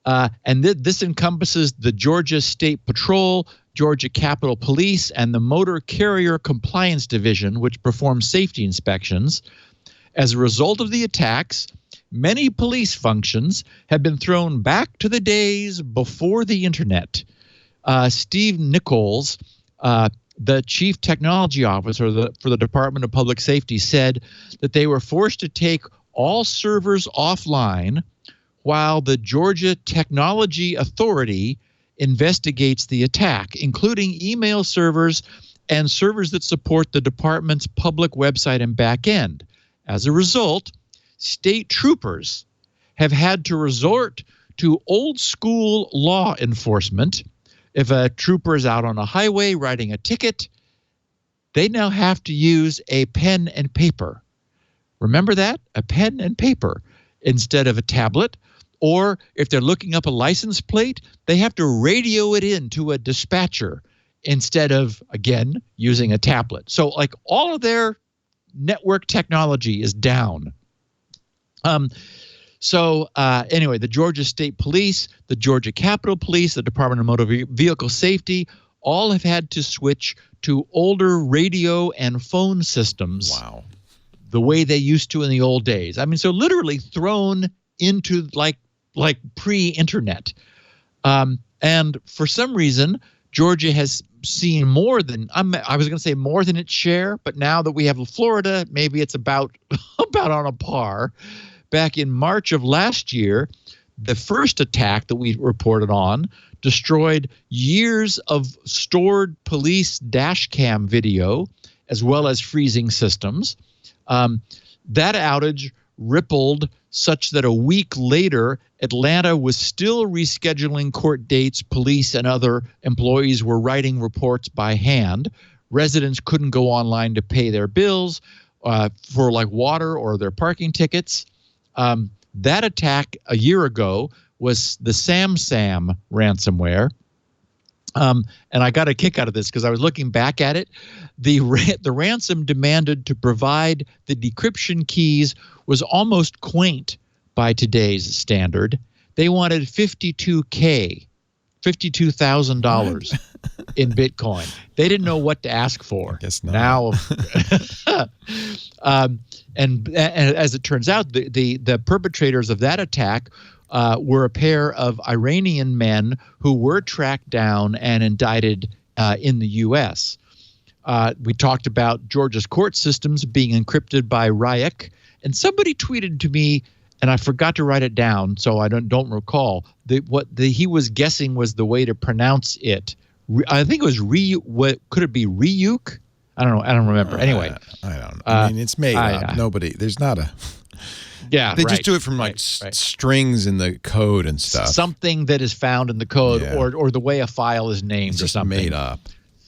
And this encompasses the Georgia State Patrol, Georgia Capitol Police, and the Motor Carrier Compliance Division, which performs safety inspections. As a result of the attacks, many police functions have been thrown back to the days before the internet. Steve Nichols, the chief technology officer for the Department of Public Safety, said that they were forced to take all servers offline while the Georgia Technology Authority investigates the attack, including email servers and servers that support the department's public website and back end. As a result, state troopers have had to resort to old school law enforcement. If a trooper is out on a highway writing a ticket, they now have to use a pen and paper. Remember that? A pen and paper instead of a tablet. Or if they're looking up a license plate, they have to radio it in to a dispatcher instead of, again, using a tablet. So like all of their network technology is down. Anyway, the Georgia State Police, the Georgia Capitol Police, the Department of Motor Vehicle Safety, all have had to switch to older radio and phone systems. Wow. The way they used to in the old days. I mean, so literally thrown into like pre-internet. And for some reason, Georgia has seen more than, I was going to say more than its share, but now that we have Florida, maybe it's about on a par. Back in March of last year, the first attack that we reported on destroyed years of stored police dash cam video, as well as freezing systems. That outage rippled such that a week later, Atlanta was still rescheduling court dates. Police and other employees were writing reports by hand. Residents couldn't go online to pay their bills for like water or their parking tickets. That attack a year ago was the SamSam ransomware. And I got a kick out of this because I was looking back at it. The ransom demanded to provide the decryption keys was almost quaint by today's standard. They wanted $52,000 in Bitcoin. They didn't know what to ask for. I guess not. Now, and as it turns out, the perpetrators of that attack were a pair of Iranian men who were tracked down and indicted in the U.S. We talked about Georgia's court systems being encrypted by Ryuk, and somebody tweeted to me, and I forgot to write it down, so I don't recall what he was guessing was the way to pronounce it. I think it was what could it be Ryuk? I don't know. I don't remember. Anyway, I don't know. I mean, it's made up. Nobody. There's not a. Yeah, they just do it from strings in the code and stuff. Something that is found in the code, or the way a file is named, it's or just something made up.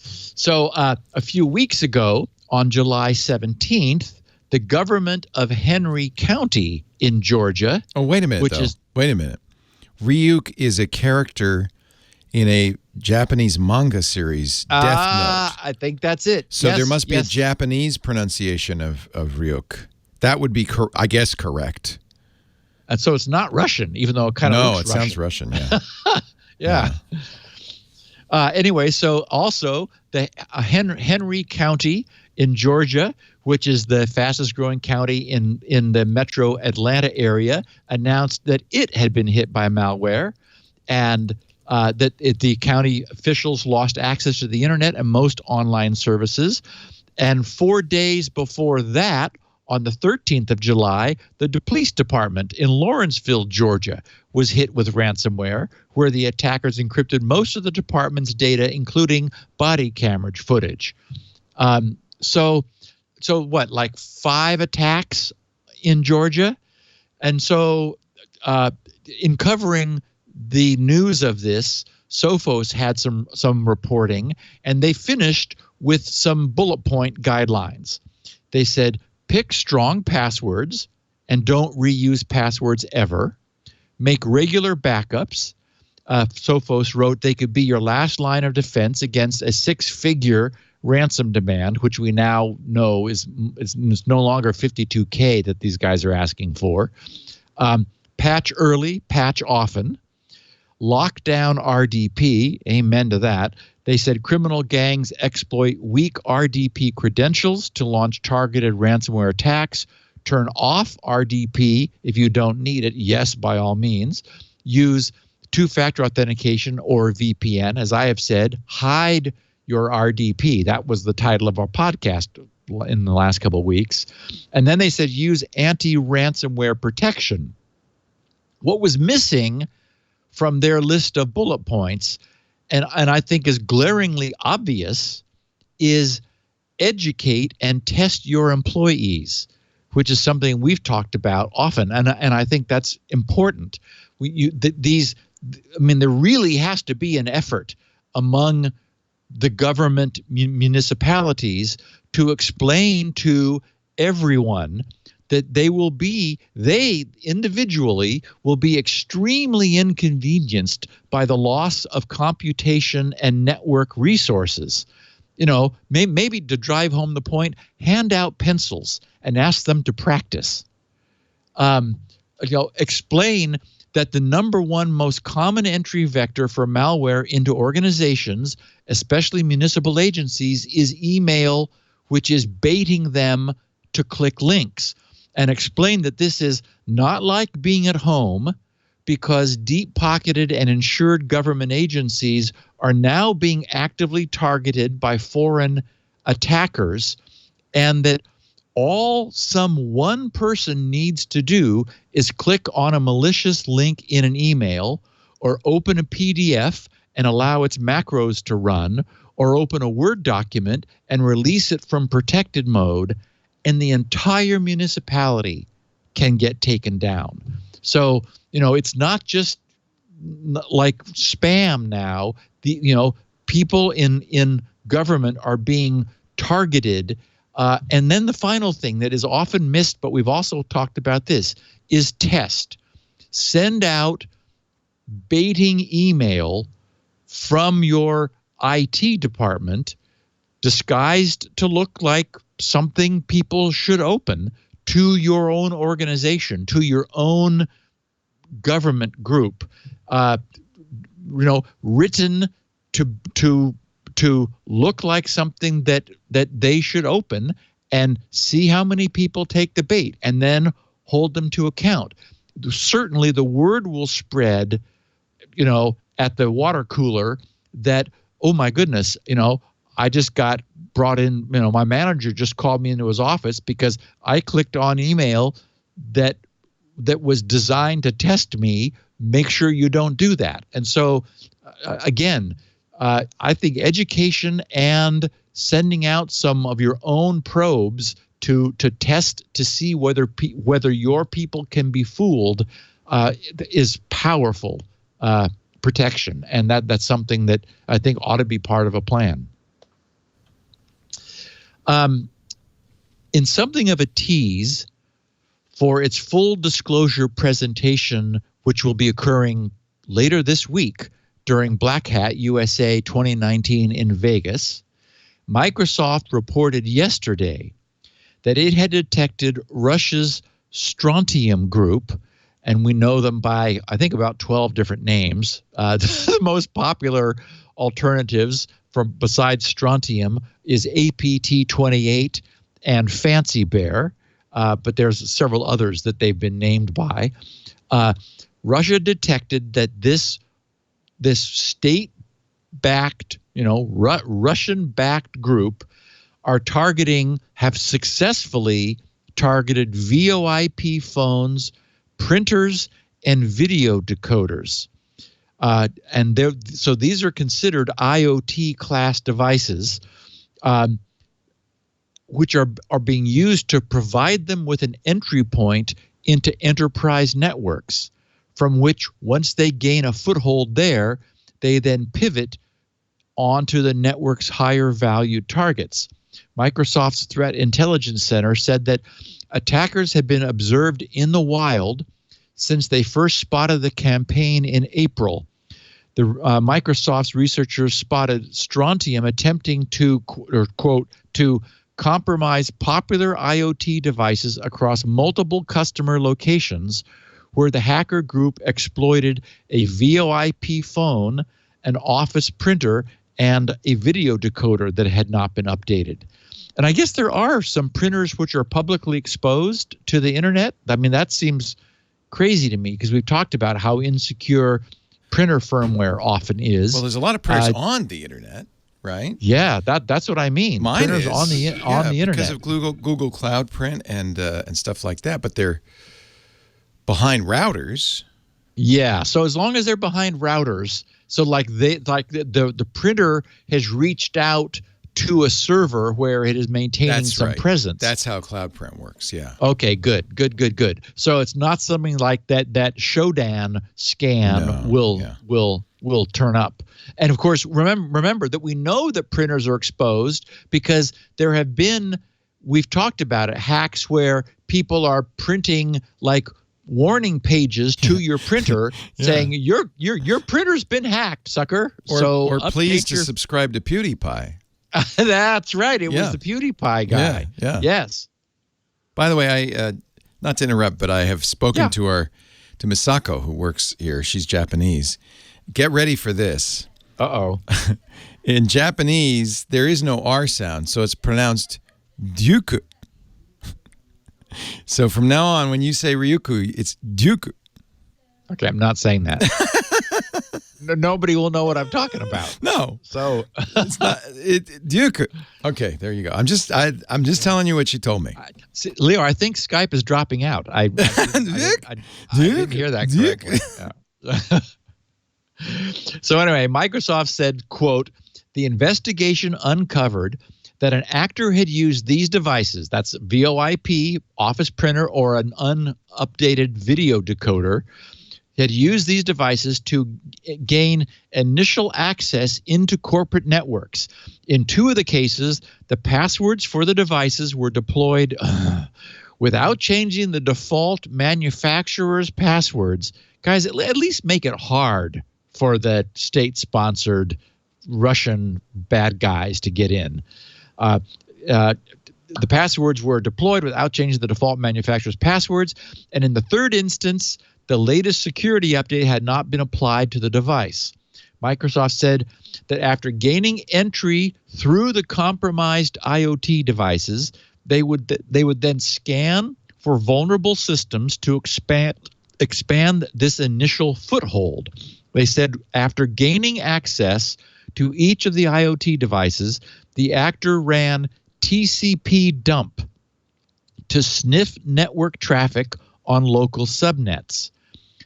So a few weeks ago, on July 17th, the government of Henry County in Georgia. Oh, wait a minute. Wait a minute. Ryuk is a character in a Japanese manga series, Death Note. I think that's it. So there must be a Japanese pronunciation of Ryuk. That would be, I guess, correct. And so it's not Russian, even though it kind of looks Russian. Sounds Russian, yeah. Anyway, so also the Henry County in Georgia, which is the fastest growing county in the metro Atlanta area, announced that it had been hit by malware, and that the county officials lost access to the internet and most online services. And 4 days before that, on the 13th of July, the police department in Lawrenceville, Georgia, was hit with ransomware, where the attackers encrypted most of the department's data, including body camera footage. So what, like 5 attacks in Georgia? And so in covering the news of this, Sophos had some reporting, and they finished with some bullet point guidelines. They said, pick strong passwords and don't reuse passwords ever. Make regular backups. Sophos wrote they could be your last line of defense against a six-figure ransom demand, which we now know is no longer $52K that these guys are asking for. Patch early, patch often. Lock down RDP, amen to that. They said criminal gangs exploit weak RDP credentials to launch targeted ransomware attacks. Turn off RDP if you don't need it. Yes, by all means. Use two-factor authentication or VPN. As I have said, hide your RDP. That was the title of our podcast in the last couple of weeks. And then they said use anti-ransomware protection. What was missing from their list of bullet points, and I think is glaringly obvious, is educate and test your employees, which is something we've talked about often, and I think that's important. There really has to be an effort among the government municipalities to explain to everyone that they individually will be extremely inconvenienced by the loss of computation and network resources. Maybe to drive home the point, hand out pencils and ask them to practice. Explain that the number one most common entry vector for malware into organizations, especially municipal agencies, is email, which is baiting them to click links. And explain that this is not like being at home, because deep-pocketed and insured government agencies are now being actively targeted by foreign attackers, and that all some one person needs to do is click on a malicious link in an email, or open a PDF and allow its macros to run, or open a Word document and release it from protected mode, and the entire municipality can get taken down. So, it's not just like spam now. People in government are being targeted. And then the final thing that is often missed, but we've also talked about this, is test. Send out baiting email from your IT department, disguised to look like something people should open, to your own organization, to your own government group, written to look like something that they should open, and see how many people take the bait, and then hold them to account. Certainly the word will spread, at the water cooler that, oh my goodness, I just got brought in, my manager just called me into his office because I clicked on email that was designed to test me. Make sure you don't do that. And so, again, I think education and sending out some of your own probes to test to see whether your people can be fooled is powerful protection, and that's something that I think ought to be part of a plan. In something of a tease for its full disclosure presentation, which will be occurring later this week during Black Hat USA 2019 in Vegas, Microsoft reported yesterday that it had detected Russia's Strontium group, and we know them by, I think, about 12 different names. The most popular alternatives besides Strontium is APT28 and Fancy Bear, but there's several others that they've been named by. Russia detected that this state-backed, Russian-backed group have successfully targeted VoIP phones, printers, and video decoders. So these are considered IoT class devices, which are being used to provide them with an entry point into enterprise networks, from which, once they gain a foothold there, they then pivot onto the network's higher value targets. Microsoft's Threat Intelligence Center said that attackers had been observed in the wild since they first spotted the campaign in April. The Microsoft's researchers spotted Strontium attempting to, quote, to compromise popular IoT devices across multiple customer locations where the hacker group exploited a VoIP phone, an office printer, and a video decoder that had not been updated. And I guess there are some printers which are publicly exposed to the internet. I mean, that seems crazy to me because we've talked about how insecure printer firmware often is. Well, there's a lot of printers on the internet, right? Yeah, that's what I mean. Mine printers is on the internet because of Google Cloud Print and stuff like that. But they're behind routers. Yeah, so as long as they're behind routers, so the printer has reached out to a server where it is maintaining some presence. That's how Cloud Print works. Yeah. Okay. Good. So it's not something like that. That Shodan scan will turn up. And of course, remember that we know that printers are exposed because there have been, we've talked about it, hacks where people are printing like warning pages to your printer saying your printer's been hacked, sucker. Or please to subscribe to PewDiePie. That's right. It was the PewDiePie guy. Yeah. Yes. By the way, I not to interrupt, but I have spoken to Misako, who works here. She's Japanese. Get ready for this. Uh-oh. In Japanese, there is no R sound, so it's pronounced Ryuku. So from now on, when you say Ryuku, it's Ryuku. Okay, I'm not saying that. Nobody will know what I'm talking about. No. So it's not Ryuku. Okay, there you go. I'm just telling you what she told me. See, Leo, I think Skype is dropping out. I didn't hear that correctly. Yeah. So anyway, Microsoft said, quote, the investigation uncovered that an actor had used these devices, that's VoIP, office printer, or an unupdated video decoder, had used these devices to gain initial access into corporate networks. In 2 of the cases, the passwords for the devices were deployed without changing the default manufacturer's passwords. Guys, at least make it hard for the state-sponsored Russian bad guys to get in. The passwords were deployed without changing the default manufacturer's passwords. And in the 3rd instance, the latest security update had not been applied to the device. Microsoft said that after gaining entry through the compromised IoT devices, they would then scan for vulnerable systems to expand this initial foothold. They said after gaining access to each of the IoT devices, the actor ran TCP dump to sniff network traffic on local subnets.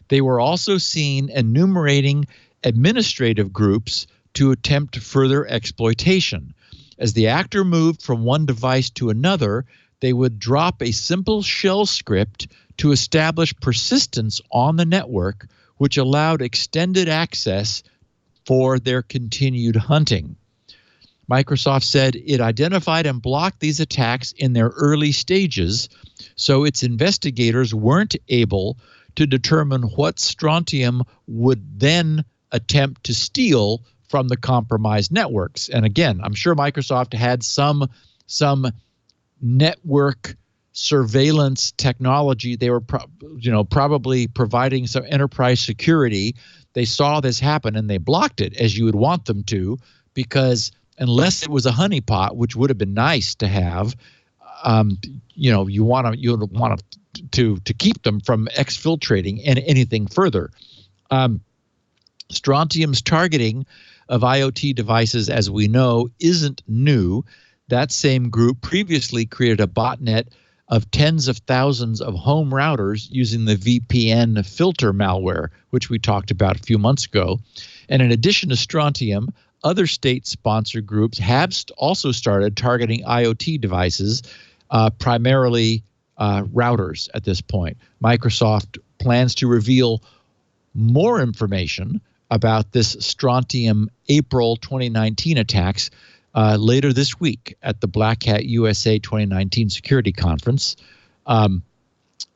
They were also seen enumerating administrative groups to attempt further exploitation. As the actor moved from one device to another, they would drop a simple shell script to establish persistence on the network, which allowed extended access for their continued hunting. Microsoft said it identified and blocked these attacks in their early stages, so its investigators weren't able to determine what Strontium would then attempt to steal from the compromised networks. And again, I'm sure Microsoft had some network surveillance technology. They were probably providing some enterprise security. They saw this happen and they blocked it, as you would want them to, because unless it was a honeypot, which would have been nice to have, you want to keep them from exfiltrating and anything further. Strontium's targeting of IoT devices, as we know, isn't new. That same group previously created a botnet of tens of thousands of home routers using the VPN filter malware, which we talked about a few months ago. And in addition to Strontium, other state-sponsored groups have also started targeting IoT devices, primarily routers at this point. Microsoft plans to reveal more information about this Strontium April 2019 attacks later this week at the Black Hat USA 2019 Security Conference.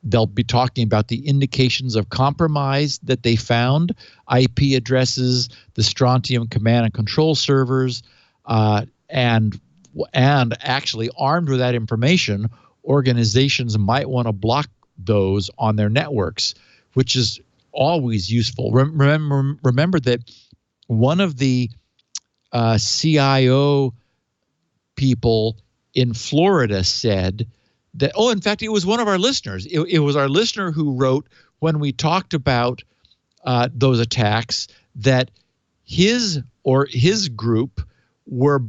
They'll be talking about the indications of compromise that they found, IP addresses, the Strontium command and control servers, and actually armed with that information, organizations might want to block those on their networks, which is always useful. Remember that one of the CIO people in Florida said that, in fact, it was one of our listeners. It was our listener who wrote when we talked about those attacks that his group were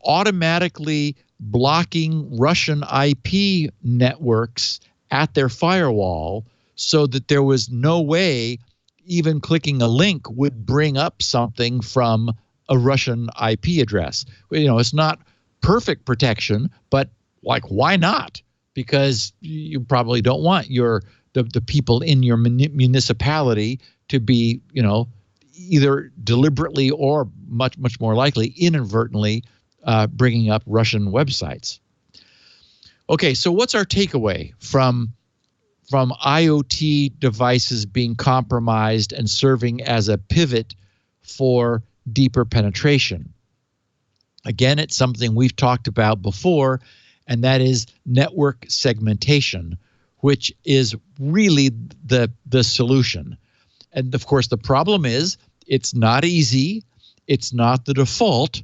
automatically blocking Russian IP networks at their firewall so that there was no way even clicking a link would bring up something from a Russian IP address. It's not perfect protection, but why not? Because you probably don't want the people in your municipality to be, either deliberately or much more likely inadvertently bringing up Russian websites. Okay, so what's our takeaway from IoT devices being compromised and serving as a pivot for deeper penetration? Again, it's something we've talked about before, and that is network segmentation, which is really the solution. And of course, the problem is it's not easy, it's not the default,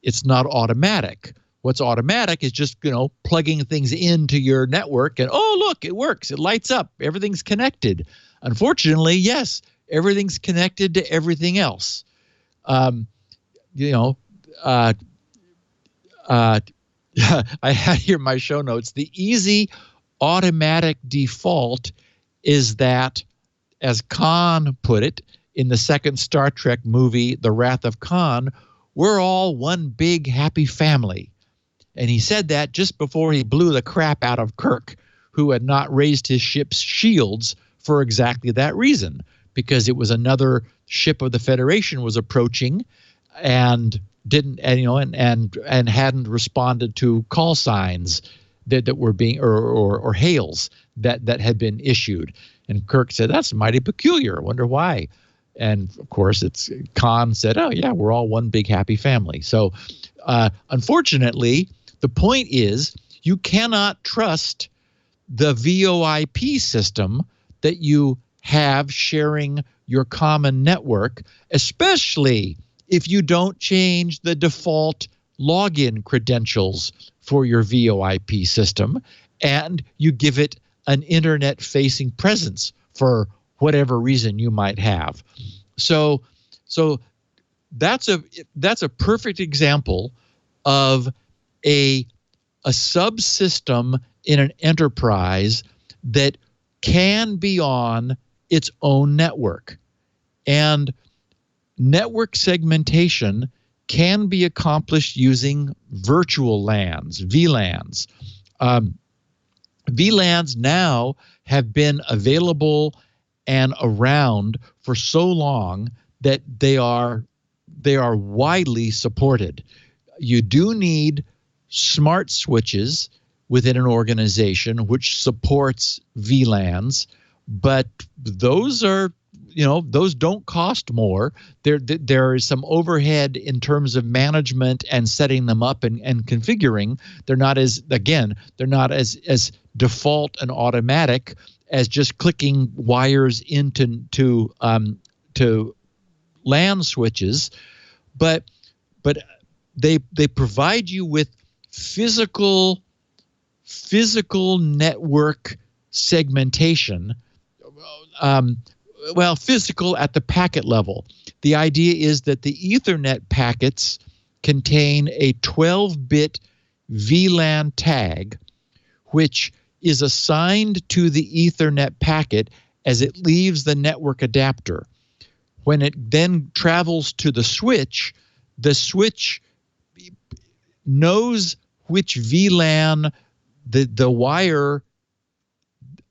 it's not automatic. What's automatic is just, plugging things into your network and, oh, look, it works, it lights up, everything's connected. Unfortunately, yes, everything's connected to everything else. I had here my show notes. The easy automatic default is that, as Khan put it in the second Star Trek movie, The Wrath of Khan, we're all one big happy family. And he said that just before he blew the crap out of Kirk, who had not raised his ship's shields for exactly that reason, because it was another ship of the Federation was approaching and didn't, and hadn't responded to call signs that were being or hails that had been issued. And Kirk said, that's mighty peculiar. I wonder why. And of course, Khan said, oh yeah, we're all one big happy family. So unfortunately, the point is you cannot trust the VoIP system that you have sharing your common network, especially if you don't change the default login credentials for your VoIP system and you give it an internet-facing presence for whatever reason you might have. So that's a perfect example of a subsystem in an enterprise that can be on its own network. And network segmentation can be accomplished using virtual LANs, VLANs. VLANs now have been available and around for so long that they are widely supported. You do need smart switches within an organization which supports VLANs, but those don't cost more. There is some overhead in terms of management and setting them up and configuring. They're not as default and automatic as just clicking wires into LAN switches, but they provide you with physical network segmentation. Physical at the packet level. The idea is that the Ethernet packets contain a 12-bit VLAN tag, which is assigned to the Ethernet packet as it leaves the network adapter. When it then travels to the switch knows which VLAN the wire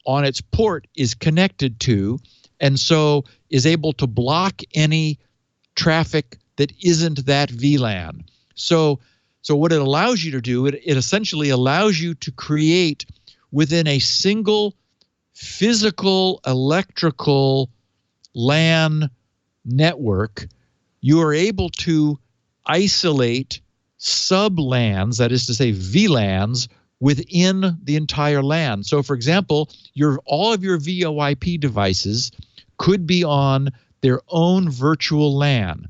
on its port is connected to, and so is able to block any traffic that isn't that VLAN. So So what it allows you to do, it essentially allows you to create within a single physical electrical LAN network, you are able to isolate sub-LANs, that is to say VLANs, within the entire LAN. So for example, all of your VoIP devices could be on their own virtual LAN.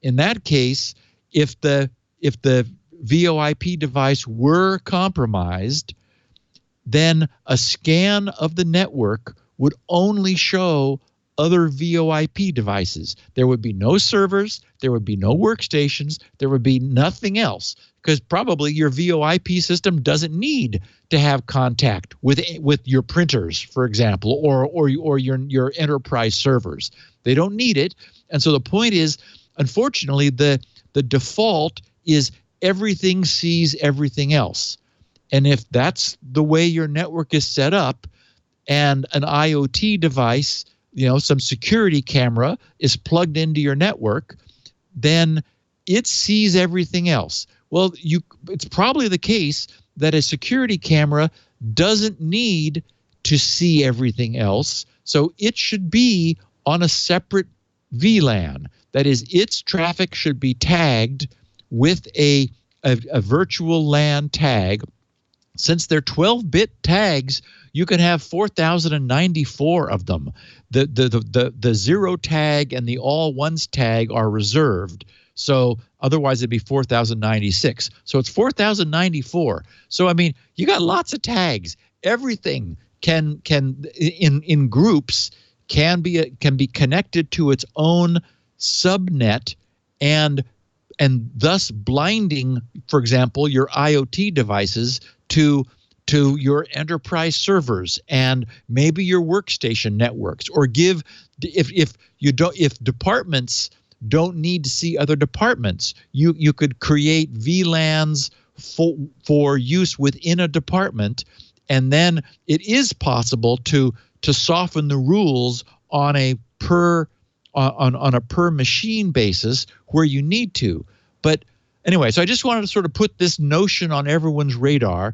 In that case, if the VoIP device were compromised, then a scan of the network would only show other VoIP devices. There would be no servers, there would be no workstations, there would be nothing else, because probably your VoIP system doesn't need to have contact with your printers, for example, or your enterprise servers. They don't need it. And so the point is, unfortunately, the default is everything sees everything else. And if that's the way your network is set up, and an IoT device, some security camera is plugged into your network, then it sees everything else. Well, it's probably the case that a security camera doesn't need to see everything else, so it should be on a separate VLAN. That is, its traffic should be tagged with a virtual LAN tag. Since they're 12-bit tags, you can have 4,094 of them. The zero tag and the all ones tag are reserved. So otherwise it'd be 4,096. So it's 4,094. So I mean, you got lots of tags. Everything can in groups can be connected to its own subnet, and thus blinding, for example, your IoT devices to your enterprise servers and maybe your workstation networks, or if departments don't need to see other departments, you could create VLANs for use within a department, and then it is possible to soften the rules on a per machine basis where you need to. But anyway, so I just wanted to sort of put this notion on everyone's radar.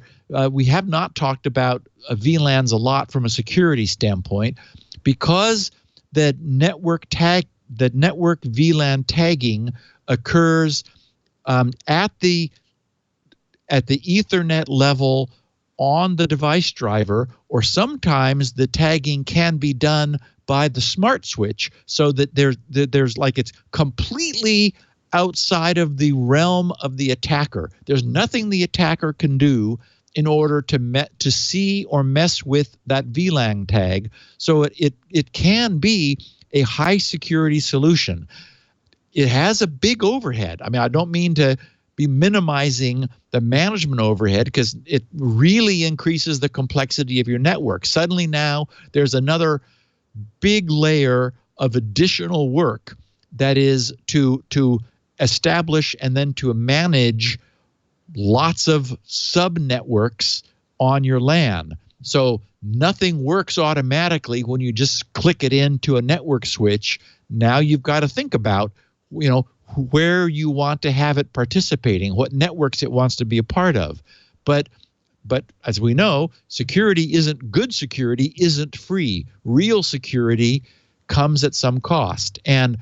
We have not talked about VLANs a lot from a security standpoint, because the network VLAN tagging occurs at the Ethernet level on the device driver, or sometimes the tagging can be done by the smart switch, so that there's like it's completely outside of the realm of the attacker. There's nothing the attacker can do in order to see or mess with that VLAN tag. So it can be a high security solution. It has a big overhead. I mean, I don't mean to be minimizing the management overhead, because it really increases the complexity of your network. Suddenly now there's another big layer of additional work that is to establish and then to manage lots of sub-networks on your LAN. So nothing works automatically when you just click it into a network switch. Now you've got to think about, where you want to have it participating, what networks it wants to be a part of. But as we know, good security isn't free. Real security comes at some cost. And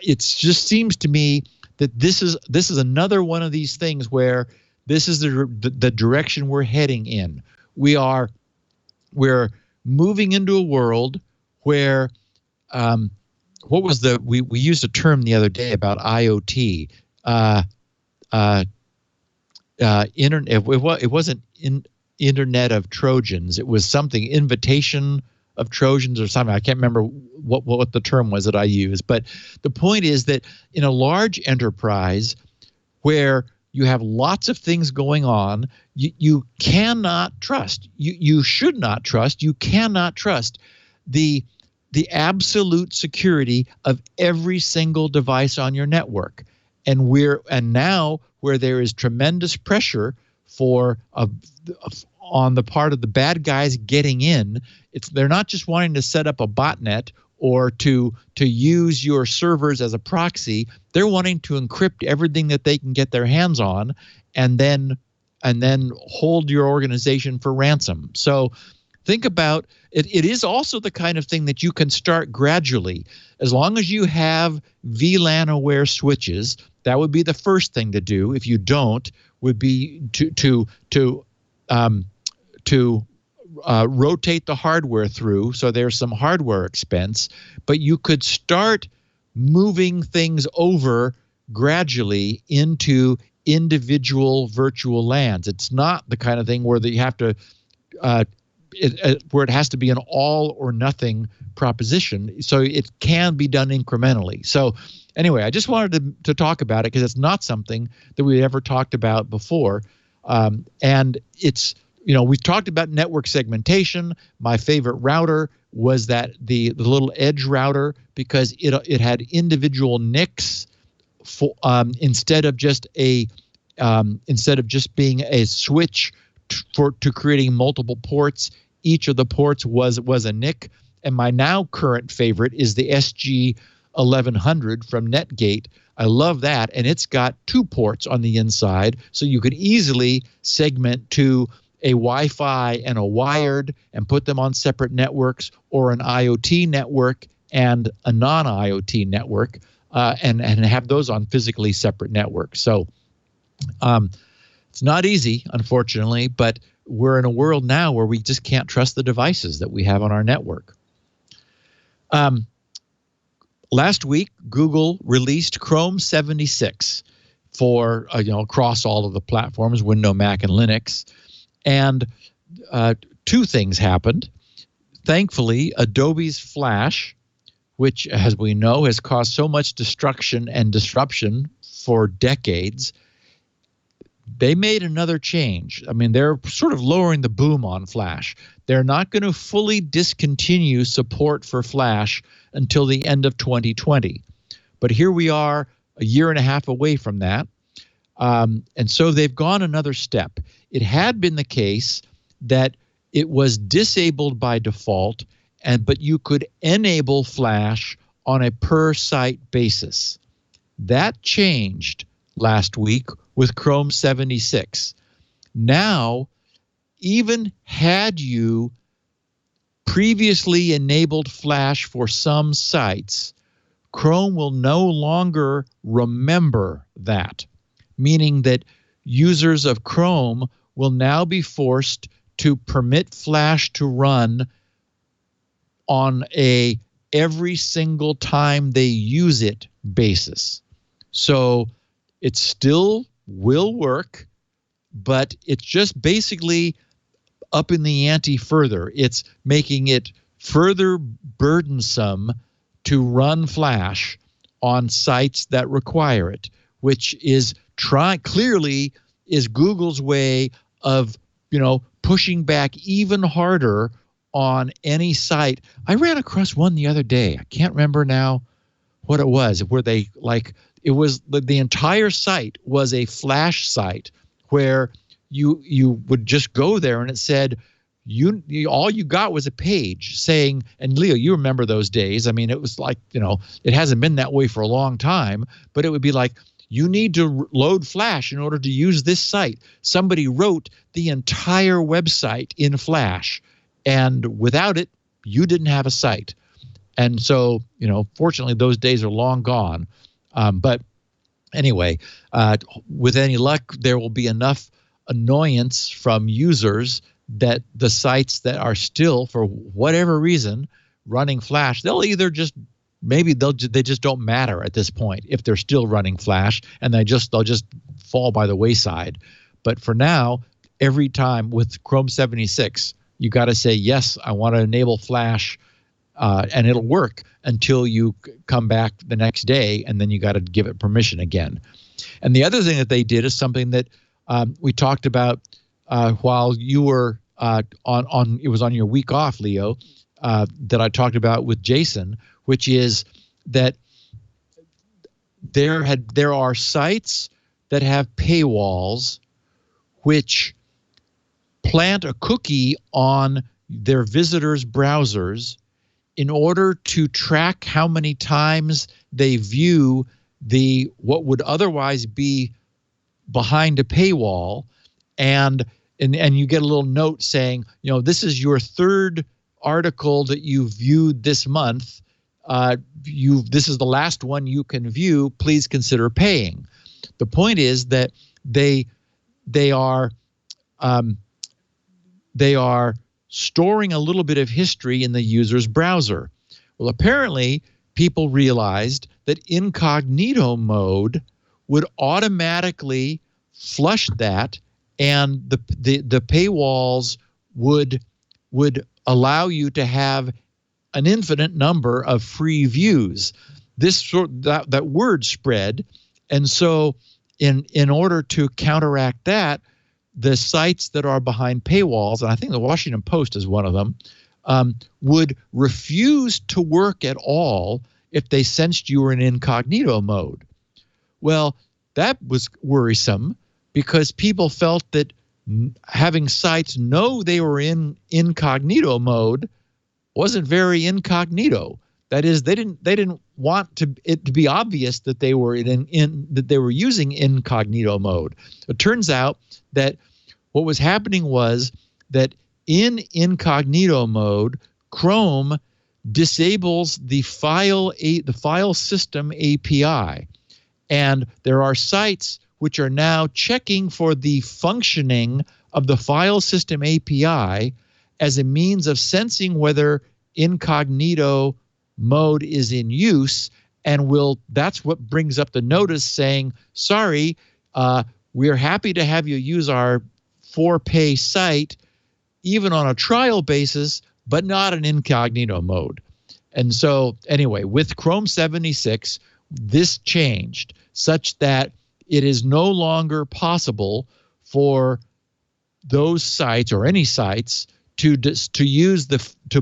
it just seems to me that this is another one of these things where this is the direction we're heading in. We're moving into a world where we used a term the other day about IoT. It wasn't Internet of Trojans. It was something, invitation of Trojans or something. I can't remember what the term was that I used. But the point is that in a large enterprise where you have lots of things going on, you cannot trust. You should not trust. You cannot trust the absolute security of every single device on your network. And now where there is tremendous pressure on the part of the bad guys getting in, they're not just wanting to set up a botnet or to use your servers as a proxy. They're wanting to encrypt everything that they can get their hands on, and then hold your organization for ransom. So think about it. It is also the kind of thing that you can start gradually. As long as you have VLAN-aware switches, that would be the first thing to do. If you don't, would be to rotate the hardware through, so there's some hardware expense, but you could start moving things over gradually into individual virtual LANs. It's not the kind of thing where you have to where it has to be an all or nothing proposition. So it can be done incrementally. So anyway, I just wanted to talk about it because it's not something that we ever talked about before. And it's, we've talked about network segmentation. My favorite router was the little edge router, because it had individual NICs for, instead of just being a switch to creating multiple ports. Each of the ports was a NIC. And my now current favorite is the SG1100 from Netgate. I love that, and it's got 2 ports on the inside, so you could easily segment to a Wi-Fi and a wired and put them on separate networks, or an IoT network and a non-IoT network, and have those on physically separate networks. So it's not easy, unfortunately, but we're in a world now where we just can't trust the devices that we have on our network. Last week, Google released Chrome 76 for across all of the platforms, Windows, Mac, and Linux. And 2 things happened. Thankfully, Adobe's Flash, which, as we know, has caused so much destruction and disruption for decades, they made another change. I mean, they're sort of lowering the boom on Flash. They're not going to fully discontinue support for Flash until the end of 2020. But here we are, a year and a half away from that. And so they've gone another step. It had been the case that it was disabled by default, but you could enable Flash on a per-site basis. That changed last week with Chrome 76. Now, even had you previously enabled Flash for some sites, Chrome will no longer remember that, meaning that users of Chrome will now be forced to permit Flash to run on a every single time they use it basis. So it still will work, but it's just basically upping the ante further. It's making it further burdensome to run Flash on sites that require it, which is clearly is Google's way of, pushing back even harder on any site. I ran across one the other day. I can't remember now what it was, where they it was the entire site was a Flash site where you would just go there and it said all you got was a page saying, and Leo, you remember those days. I mean, it was like, it hasn't been that way for a long time, but it would be like, you need to load Flash in order to use this site. Somebody wrote the entire website in Flash, and without it, you didn't have a site. And so, fortunately, those days are long gone. But anyway, with any luck, there will be enough annoyance from users that the sites that are still, for whatever reason, running Flash, they'll either just they just don't matter at this point if they're still running Flash, and they'll just fall by the wayside. But for now, every time with Chrome 76, you got to say, yes, I want to enable Flash, and it'll work until you come back the next day, and then you got to give it permission again. And the other thing that they did is something that we talked about while you were it was on your week off, Leo, that I talked about with Jason, which is that there are sites that have paywalls which plant a cookie on their visitors' browsers in order to track how many times they view what would otherwise be behind a paywall, and you get a little note saying, this is your third article that you viewed this month. This is the last one you can view. Please consider paying. The point is that they are storing a little bit of history in the user's browser. Well, apparently people realized that incognito mode would automatically flush that, and the paywalls would allow you to have an infinite number of free views. That word spread, and so in order to counteract that, the sites that are behind paywalls, and I think the Washington Post is one of them, would refuse to work at all if they sensed you were in incognito mode. Well, that was worrisome because people felt that having sites know they were in incognito mode wasn't very incognito. That is, they didn't want it to be obvious that they were that they were using incognito mode. It turns out that what was happening was that in incognito mode, Chrome disables the file system API, and there are sites which are now checking for the functioning of the file system API as a means of sensing whether incognito mode is in use, and that's what brings up the notice saying, sorry, we're happy to have you use our for-pay site even on a trial basis, but not in incognito mode. And so anyway, with Chrome 76, this changed such that it is no longer possible for those sites or any sites to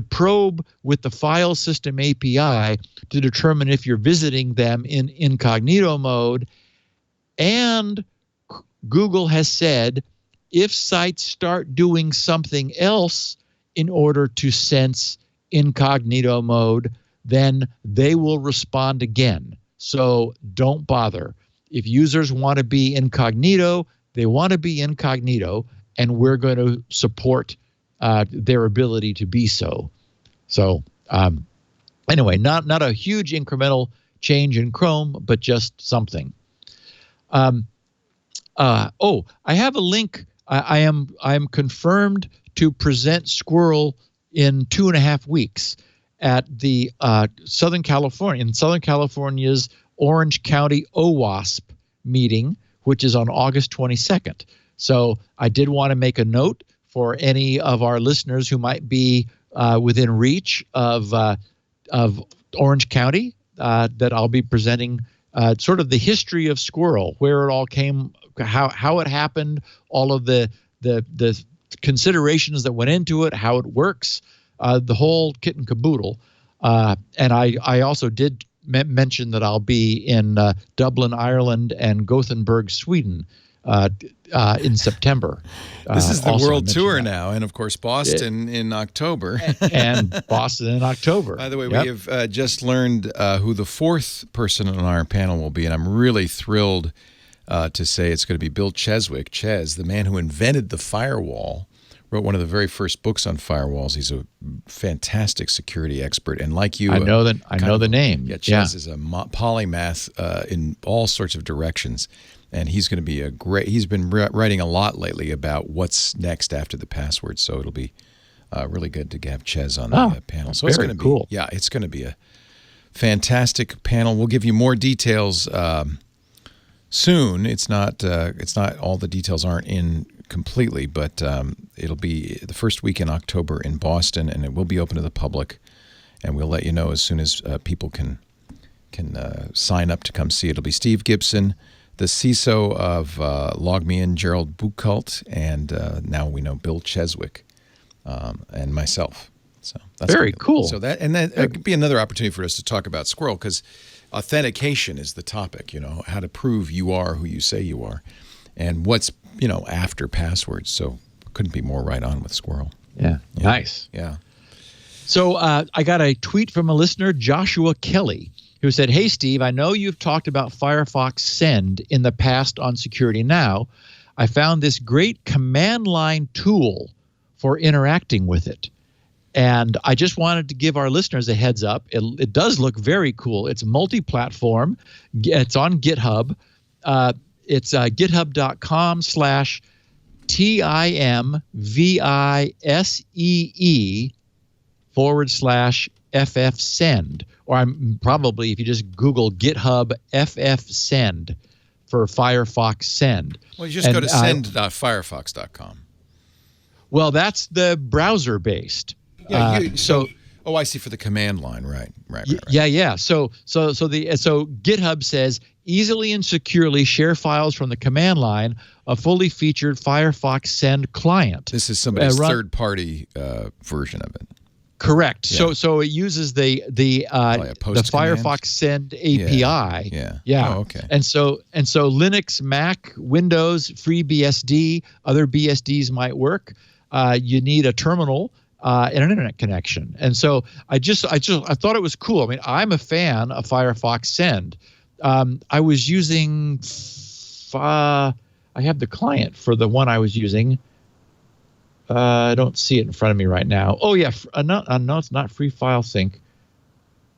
probe with the file system API to determine if you're visiting them in incognito mode. And Google has said if sites start doing something else in order to sense incognito mode, then they will respond again. So don't bother. If users want to be incognito, they want to be incognito, and we're going to support their ability to be so. So anyway, not a huge incremental change in Chrome, but just something. I have a link. I am confirmed to present Squirrel in 2.5 weeks at the Southern California's Orange County OWASP meeting, which is on August 22nd. So I did want to make a note for any of our listeners who might be within reach of Orange County that I'll be presenting sort of the history of Squirrel, where it all came, how it happened, all of the considerations that went into it, how it works, the whole kit and caboodle. And I also did mention that I'll be in Dublin, Ireland, and Gothenburg, Sweden in September. This is the world tour now, and of course Boston in October. And Boston in October. By the way, we have just learned who the fourth person on our panel will be, and I'm really thrilled to say it's going to be Bill Cheswick. Ches, the man who invented the firewall, wrote one of the very first books on firewalls. He's a fantastic security expert, and like you, I know the name. Yeah, Ches is a polymath in all sorts of directions. And he's going to be he's been writing a lot lately about what's next after the password. So it'll be really good to have Ches on the panel. So it's going to be cool. Yeah, it's going to be a fantastic panel. We'll give you more details soon. It's not all the details aren't in completely, but it'll be the first week in October in Boston, and it will be open to the public. And we'll let you know as soon as people can sign up to come see it. It'll be Steve Gibson, the CISO of LogMeIn, Gerald Buchholz, and now we know Bill Cheswick, and myself. So that's very cool. So that could be another opportunity for us to talk about Squirrel, because authentication is the topic. How to prove you are who you say you are, and what's after passwords. So couldn't be more right on with Squirrel. Yeah. Nice. Yeah. So I got a tweet from a listener, Joshua Kelly, who said, "Hey, Steve, I know you've talked about Firefox Send in the past on Security Now. I found this great command line tool for interacting with it. And I just wanted to give our listeners a heads up. It does look very cool. It's multi-platform. It's on GitHub. It's github.com/TIMVISEE/FFSend. Or I'm probably, if you just Google GitHub FFSend for Firefox Send. Well, you just go to send.firefox.com. Well, that's the browser-based. Yeah. Oh, I see. For the command line, right. Yeah. So GitHub says easily and securely share files from the command line. A fully featured Firefox Send client. This is somebody's third-party version of it. Correct. Yeah. So it uses the Firefox Send API. Yeah. Oh, okay. And so Linux, Mac, Windows, FreeBSD, other BSDs might work. You need a terminal and an internet connection. And so I thought it was cool. I mean, I'm a fan of Firefox Send. I was using I have the client for the one I was using. I don't see it in front of me right now. Oh yeah, no, it's not Free File Sync.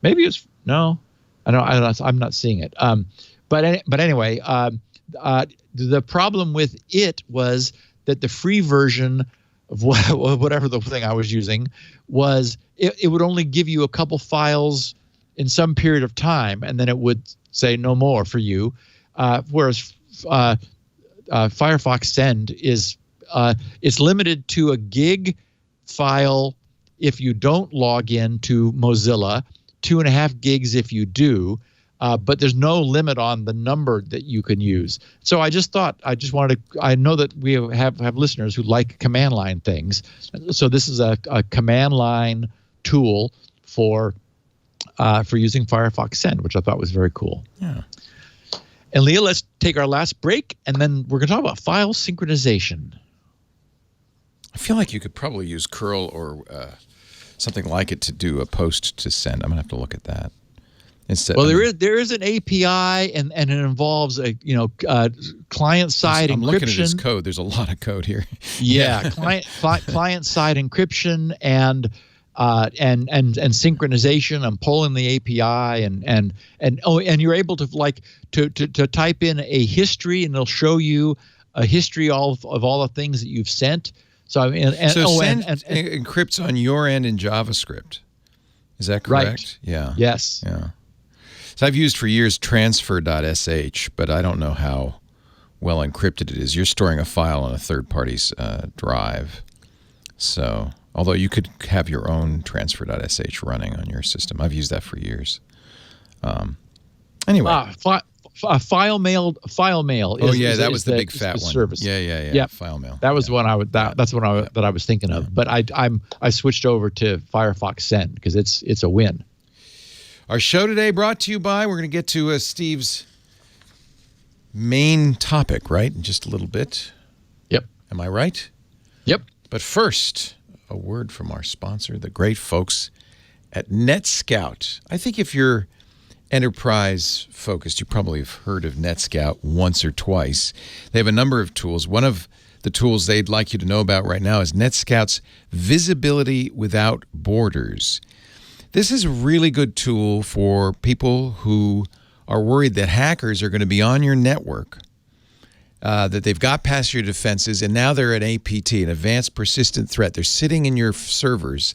Maybe it's no. I'm not seeing it. But anyway, the problem with it was that the free version of whatever the thing I was using was it would only give you a couple files in some period of time, and then it would say no more for you. Whereas Firefox Send is it's limited to a gig file if you don't log in to Mozilla, 2.5 gigs if you do, but there's no limit on the number that you can use. So I know that we have listeners who like command line things. So this is a command line tool for using Firefox Send, which I thought was very cool. Yeah. And Leah, let's take our last break, and then we're going to talk about file synchronization. I feel like you could probably use curl or something like it to do a post to send. I'm gonna have to look at that. Instead, well, there is an API, and it involves client side encryption. I'm looking at this code. There's a lot of code here. Yeah, client side encryption and synchronization. I'm pulling the API and you're able to to type in a history, and it'll show you a history of all the things that you've sent. So Send encrypts on your end in JavaScript. Is that correct? Right. Yeah. Yes. Yeah. So I've used for years transfer.sh, but I don't know how well encrypted it is. You're storing a file on a third party's drive. So, although you could have your own transfer.sh running on your system. I've used that for years. Anyway. File mail. That was the big fat one. Service. Yeah. File mail. That was one that's one I was thinking of. But I switched over to Firefox Send because it's a win. Our show today brought to you by. We're going to get to Steve's main topic, right? In just a little bit. Yep. Am I right? Yep. But first, a word from our sponsor, the great folks at NetScout. I think if you're enterprise focused, you probably have heard of NetScout once or twice. They have a number of tools. One of the tools they'd like you to know about right now is NetScout's Visibility Without Borders. This is a really good tool for people who are worried that hackers are going to be on your network, that they've got past your defenses, and now they're an APT, an advanced persistent threat. They're sitting in your servers,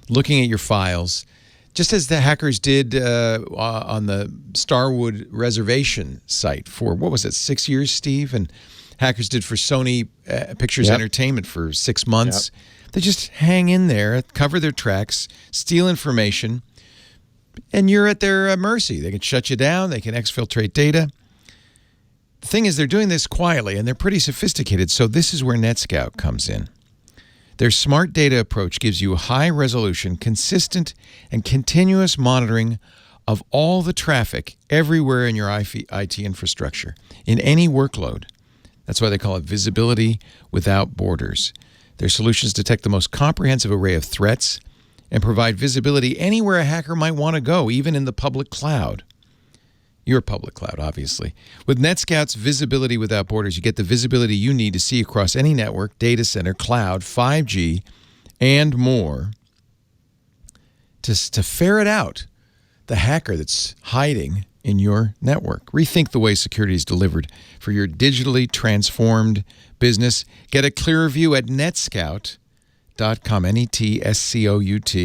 looking at your files, just as the hackers did on the Starwood reservation site for, 6 years, Steve? And hackers did for Sony Pictures Entertainment for 6 months. Yep. They just hang in there, cover their tracks, steal information, and you're at their mercy. They can shut you down. They can exfiltrate data. The thing is, they're doing this quietly, and they're pretty sophisticated, so this is where NetScout comes in. Their smart data approach gives you high-resolution, consistent, and continuous monitoring of all the traffic everywhere in your IT infrastructure, in any workload. That's why they call it Visibility Without Borders. Their solutions detect the most comprehensive array of threats and provide visibility anywhere a hacker might want to go, even in the public cloud. Your public cloud, obviously. With NetScout's Visibility Without Borders, you get the visibility you need to see across any network, data center, cloud, 5G, and more to ferret out the hacker that's hiding in your network. Rethink the way security is delivered for your digitally transformed business. Get a clearer view at netscout.com, Netscout.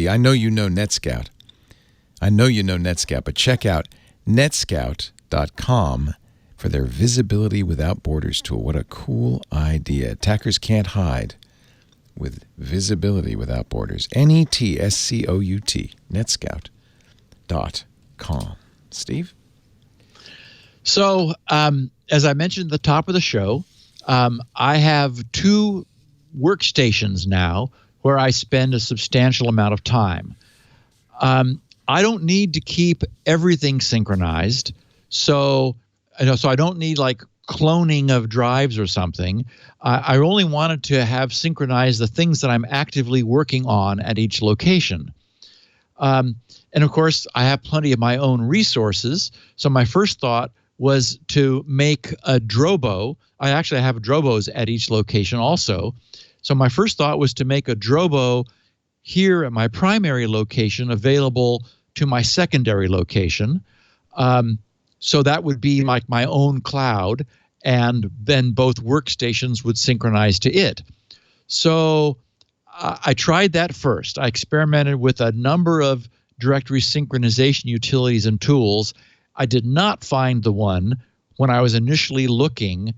I know you know NetScout. But check out netscout.com for their Visibility Without Borders tool. What a cool idea. Attackers can't hide with Visibility Without Borders. Netscout, netscout.com. Steve? So, as I mentioned at the top of the show, I have 2 workstations now where I spend a substantial amount of time. I don't need to keep everything synchronized, so I don't need like cloning of drives or something. I only wanted to have synchronized the things that I'm actively working on at each location. And of course, I have plenty of my own resources. So my first thought was to make a Drobo. I actually have Drobos at each location also. So my first thought was to make a Drobo here at my primary location available to my secondary location. So that would be like my own cloud, and then both workstations would synchronize to it. So I tried that first. I experimented with a number of directory synchronization utilities and tools. I did not find the one when I was initially looking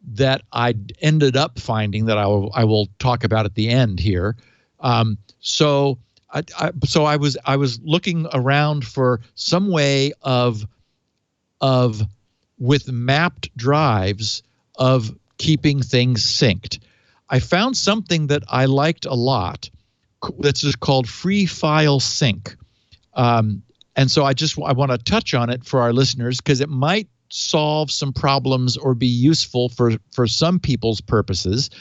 that I ended up finding that I will talk about at the end here. So I was looking around for some way of with mapped drives of keeping things synced. I found something that I liked a lot that's just called Free File Sync. And so I want to touch on it for our listeners because it might solve some problems or be useful for some people's purposes.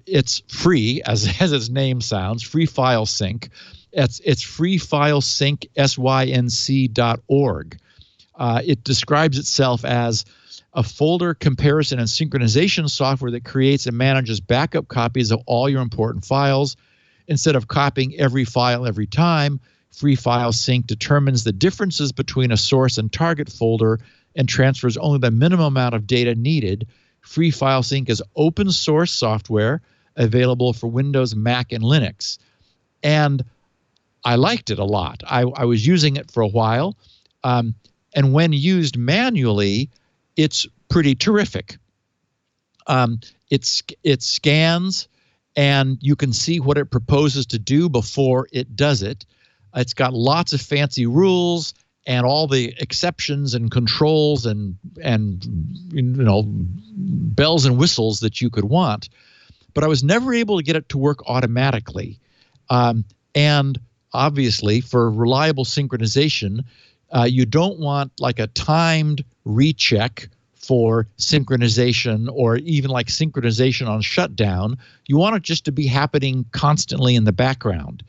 It's free, as its name sounds, Free File Sync. It's freefilesync, sync.org. It describes itself as a folder comparison and synchronization software that creates and manages backup copies of all your important files. Instead of copying every file every time, Free File Sync determines the differences between a source and target folder and transfers only the minimum amount of data needed. Free File Sync is open source software available for Windows, Mac, and Linux. And I liked it a lot. I was using it for a while. And when used manually, it's pretty terrific. It scans, and you can see what it proposes to do before it does it. It's got lots of fancy rules and all the exceptions and controls and bells and whistles that you could want. But I was never able to get it to work automatically. And obviously, for reliable synchronization, you don't want like a timed recheck for synchronization or even like synchronization on shutdown. You want it just to be happening constantly in the background.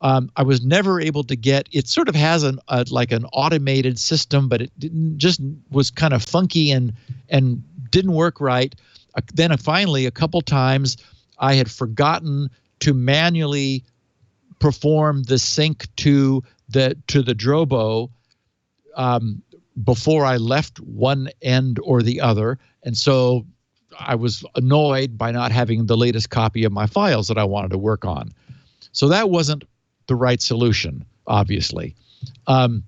I was never able to get it. Sort of has like an automated system, but it just was kind of funky and didn't work right. Then finally, a couple times, I had forgotten to manually perform the sync to the Drobo before I left one end or the other, and so I was annoyed by not having the latest copy of my files that I wanted to work on. So that wasn't the right solution, obviously. I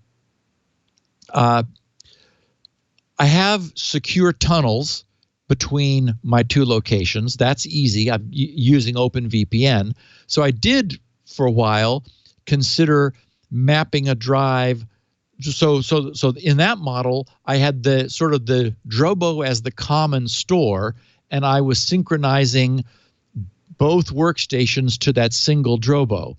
have secure tunnels between my 2 locations. That's easy. I'm using OpenVPN. So I did, for a while, consider mapping a drive. So in that model, I had the sort of the Drobo as the common store, and I was synchronizing both workstations to that single Drobo.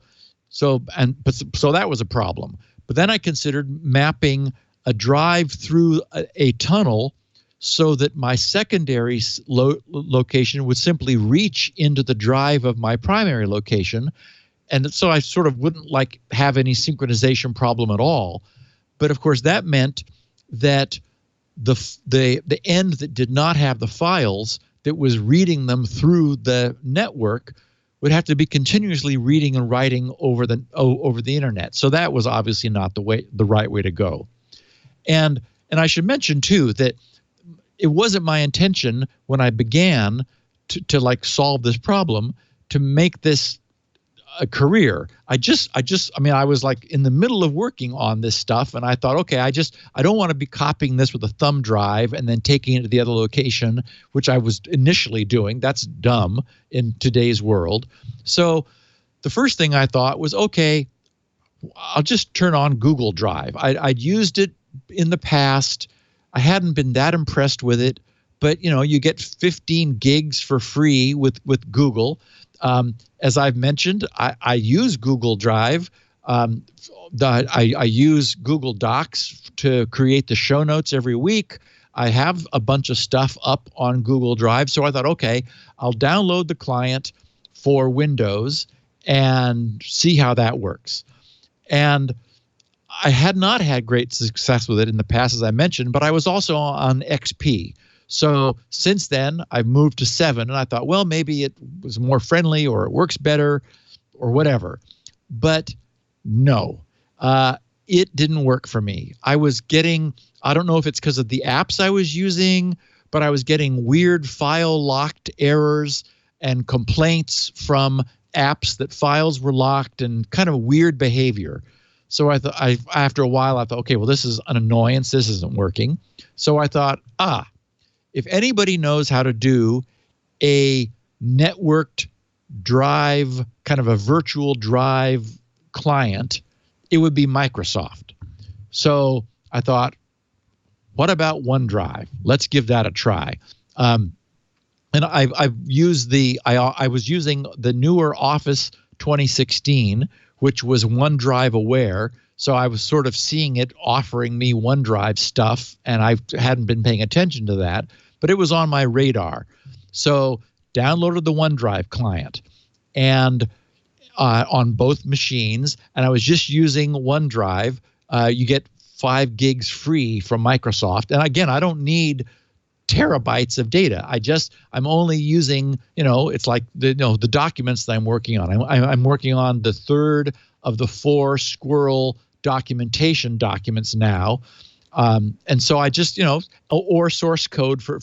So that was a problem. But then I considered mapping a drive through a tunnel so that my secondary location would simply reach into the drive of my primary location, And so I sort of wouldn't have any synchronization problem at all. But of course, that meant that the end that did not have the files that was reading them through the network would have to be continuously reading and writing over the internet. So that was obviously not the right way to go. And I should mention too that it wasn't my intention when I began to solve this problem to make this a career. I was in the middle of working on this stuff, and I thought, okay, I don't want to be copying this with a thumb drive and then taking it to the other location, which I was initially doing. That's dumb in today's world. So the first thing I thought was, okay, I'll just turn on Google Drive. I'd used it in the past. I hadn't been that impressed with it, but you get 15 gigs for free with Google. As I've mentioned, I use Google Drive. I use Google Docs to create the show notes every week. I have a bunch of stuff up on Google Drive. So I thought, okay, I'll download the client for Windows and see how that works. And I had not had great success with it in the past, as I mentioned, but I was also on XP. So since then, I've moved to 7, and I thought, well, maybe it was more friendly or it works better or whatever. But no, it didn't work for me. I was getting, I don't know if it's because of the apps I was using, but I was getting weird file locked errors and complaints from apps that files were locked and kind of weird behavior. So I thought, after a while, I thought, okay, well, this is an annoyance. This isn't working. So I thought, if anybody knows how to do a networked drive, kind of a virtual drive client, it would be Microsoft. So I thought, what about OneDrive? Let's give that a try. And I was using the newer Office 2016, which was OneDrive aware. So I was sort of seeing it offering me OneDrive stuff, and I hadn't been paying attention to that, but it was on my radar. So downloaded the OneDrive client and on both machines, and I was just using OneDrive. You get 5 gigs free from Microsoft. And again, I don't need terabytes of data. I'm only using, it's like the documents that I'm working on. I'm working on the 3rd of the 4 Squirrel documentation documents now. And so I just, or source code for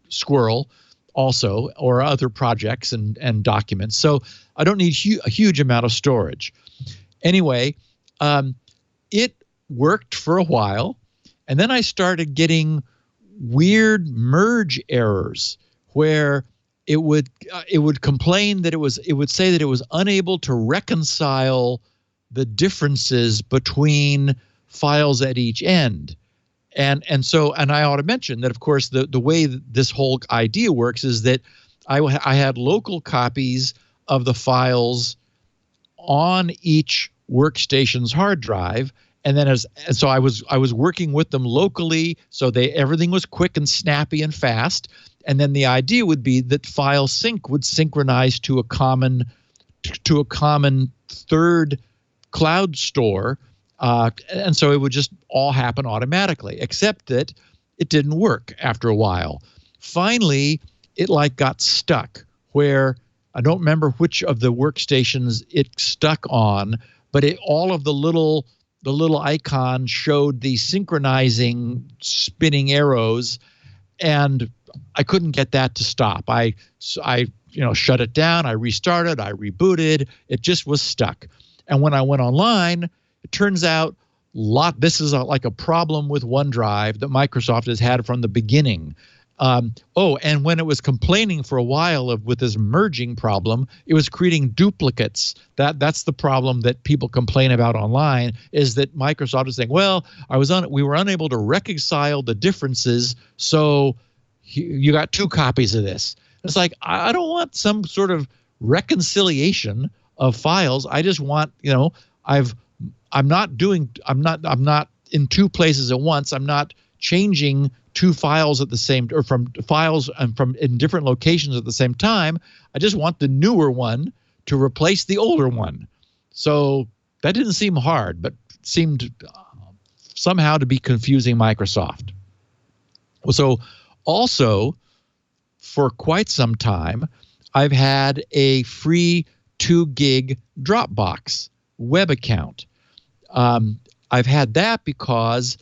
Squirrel also, or other projects and documents. So I don't need a huge amount of storage. Anyway, it worked for a while, and then I started getting weird merge errors where it would complain that it would say that it was unable to reconcile the differences between files at each end. And I ought to mention that, of course, the way that this whole idea works is that I had local copies of the files on each workstation's hard drive, and then so I was working with them locally, so everything was quick and snappy and fast. And then the idea would be that file sync would synchronize to a common third cloud store. And so it would just all happen automatically, except that it didn't work after a while. Finally, it got stuck where I don't remember which of the workstations it stuck on, but all of the little icon showed the synchronizing spinning arrows, and I couldn't get that to stop. I shut it down, I restarted, I rebooted, it just was stuck. And when I went online, it turns out this is like a problem with OneDrive that Microsoft has had from the beginning. And when it was complaining for a while with this merging problem, it was creating duplicates. That's the problem that people complain about online, is that Microsoft is saying, well, we were unable to reconcile the differences, so you got 2 copies of this. It's like, I don't want some sort of reconciliation of files. I just want, I'm not in 2 places at once. I'm not changing 2 files at the same, or from files and from in different locations at the same time. I just want the newer one to replace the older one. So that didn't seem hard, but seemed somehow to be confusing Microsoft. So also, for quite some time, I've had a free 2 gig Dropbox web account. I've had that because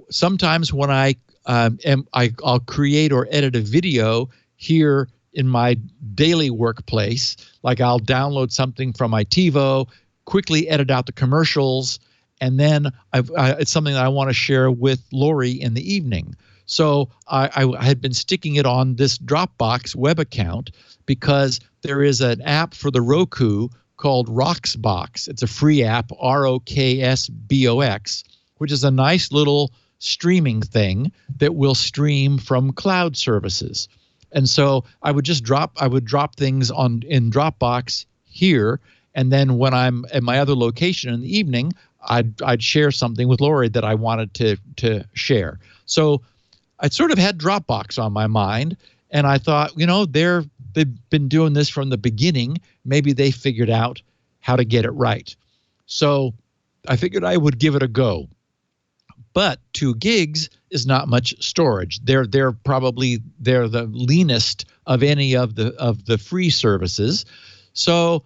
sometimes when I'll create or edit a video here in my daily workplace, like I'll download something from my TiVo, quickly edit out the commercials, and then it's something that I want to share with Lori in the evening. So I had been sticking it on this Dropbox web account because there is an app for the Roku called Roxbox. It's a free app, Roksbox, which is a nice little streaming thing that will stream from cloud services. And so I would drop things in Dropbox here, and then when I'm at my other location in the evening, I'd share something with Lori that I wanted to share. So I sort of had Dropbox on my mind, and I thought, they've been doing this from the beginning. Maybe they figured out how to get it right. So I figured I would give it a go. But 2 gigs is not much storage. They're the leanest of any of the free services. So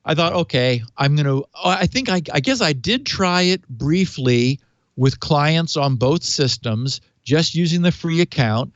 I thought, okay, I guess I did try it briefly with clients on both systems, just using the free account,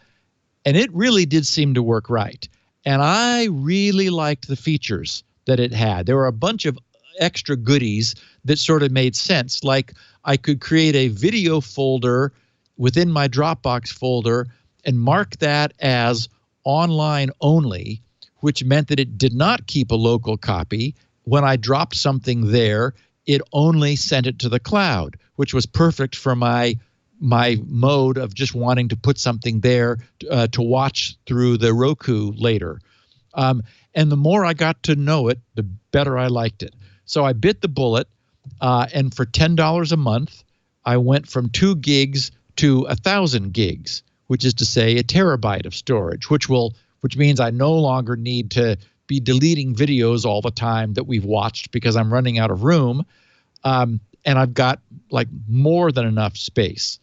and it really did seem to work right. And I really liked the features that it had. There were a bunch of extra goodies that sort of made sense, like I could create a video folder within my Dropbox folder and mark that as online only, which meant that it did not keep a local copy. When I dropped something there, it only sent it to the cloud, which was perfect for my mode of just wanting to put something there to watch through the Roku later. And the more I got to know it, the better I liked it. So I bit the bullet, and for $10 a month, I went from 2 gigs to 1,000 gigs, which is to say a terabyte of storage, which means I no longer need to be deleting videos all the time that we've watched because I'm running out of room, and I've got like more than enough space.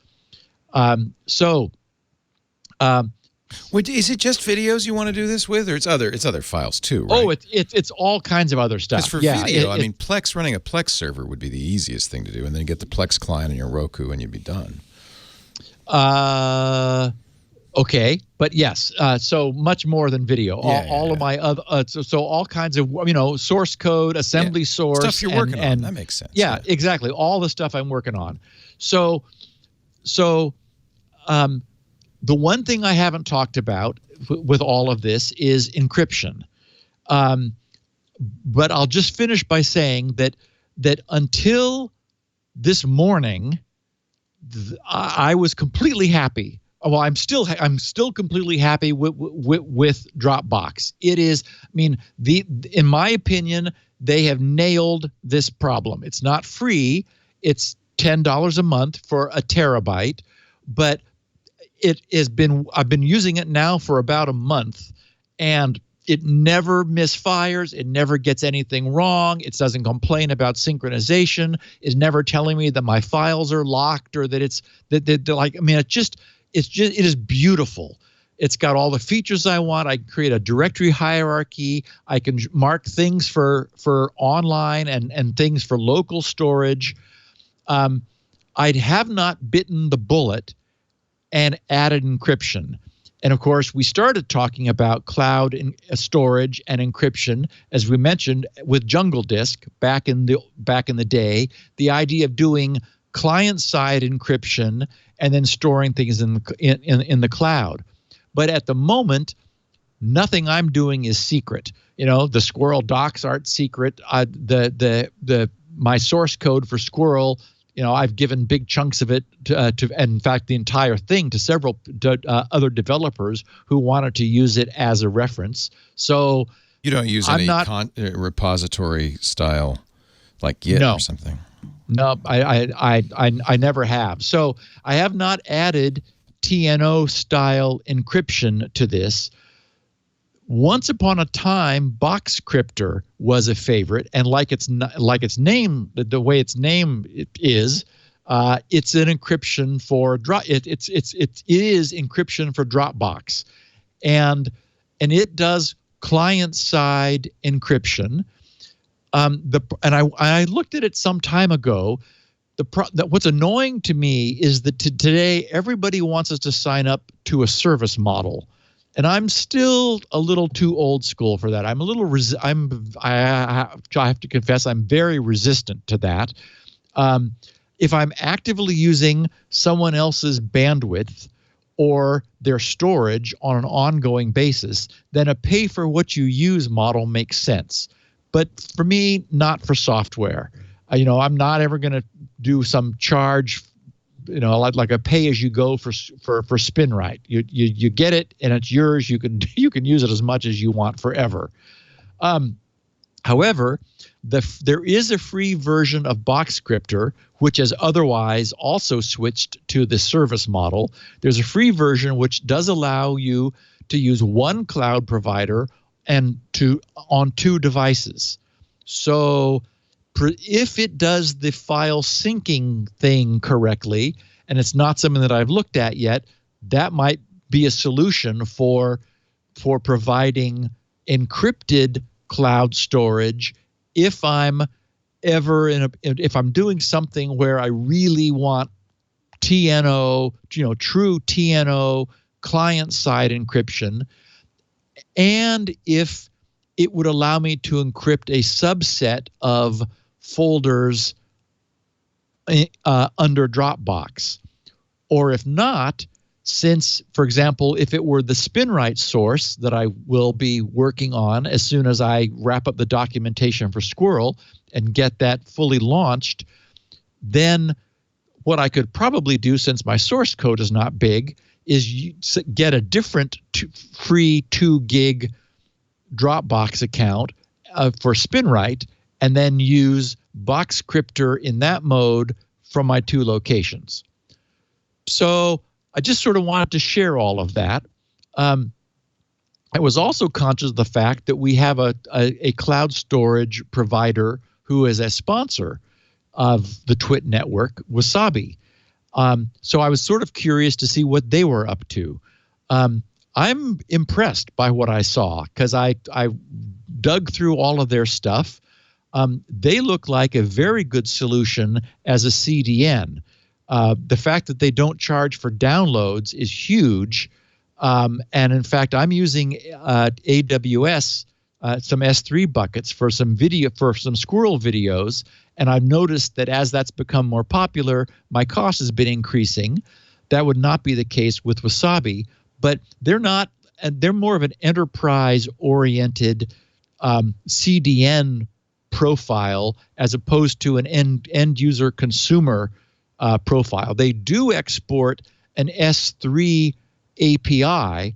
Wait, is it just videos you want to do this with, or it's other files too, right? Oh, it's all kinds of other stuff. Because for video, Plex, running a Plex server would be the easiest thing to do, and then you get the Plex client on your Roku, and you'd be done. Okay, but yes, so much more than video. All of my other, so all kinds of source code, assembly source, stuff you're working on. That makes sense. Yeah, exactly. All the stuff I'm working on. So, the one thing I haven't talked about with all of this is encryption. But I'll just finish by saying that until this morning, I was completely happy. Well, I'm still completely happy with Dropbox. It is, in my opinion, they have nailed this problem. It's not free. It's $10 a month for a terabyte, but I've been using it now for about a month, and it never misfires. It never gets anything wrong. It doesn't complain about synchronization. It's never telling me that my files are locked or that it is beautiful. It's got all the features I want. I can create a directory hierarchy. I can mark things for online and things for local storage. I have not bitten the bullet and added encryption. And of course, we started talking about cloud storage and encryption, as we mentioned, with Jungle Disk back in the day. The idea of doing client-side encryption and then storing things in the cloud. But at the moment, nothing I'm doing is secret. The Squirrel docs aren't secret. My source code for Squirrel, I've given big chunks of it to in fact, the entire thing to several other developers who wanted to use it as a reference. So you don't use any repository style like Git or something? No, I never have. So I have not added TNO style encryption to this. Once upon a time, Boxcryptor was a favorite, and like its name, the way its name is, it's an encryption for it is encryption for Dropbox, and it does client-side encryption. I looked at it some time ago. What's annoying to me is that today everybody wants us to sign up to a service model. And I'm still a little too old school for that. I have to confess I'm very resistant to that. If I'm actively using someone else's bandwidth or their storage on an ongoing basis, then a pay for what you use model makes sense. But for me, not for software. I'm not ever going to do some charge, like a pay-as-you-go for SpinRite. You get it and it's yours. You can use it as much as you want forever. However, there is a free version of Boxcryptor, which has otherwise also switched to the service model. There's a free version which does allow you to use one cloud provider and on two devices. So if it does the file syncing thing correctly, and it's not something that I've looked at yet, that might be a solution for providing encrypted cloud storage if I'm doing something where I really want TNO, true TNO client-side encryption, and if it would allow me to encrypt a subset of folders under Dropbox. Or if not, since, for example, if it were the SpinRite source that I will be working on as soon as I wrap up the documentation for Squirrel and get that fully launched, then what I could probably do, since my source code is not big, is get a different free 2 gig Dropbox account for SpinRite, and then use Boxcryptor in that mode from my 2 locations. So I just sort of wanted to share all of that. I was also conscious of the fact that we have a cloud storage provider who is a sponsor of the TWiT network, Wasabi. So I was sort of curious to see what they were up to. I'm impressed by what I saw because I dug through all of their stuff. They look like a very good solution as a CDN. The fact that they don't charge for downloads is huge. And in fact, I'm using AWS, some S3 buckets for some Squirrel videos. And I've noticed that as that's become more popular, my cost has been increasing. That would not be the case with Wasabi, but they're not, and they're more of an enterprise-oriented CDN profile as opposed to an end user consumer profile. They do export an S3 API,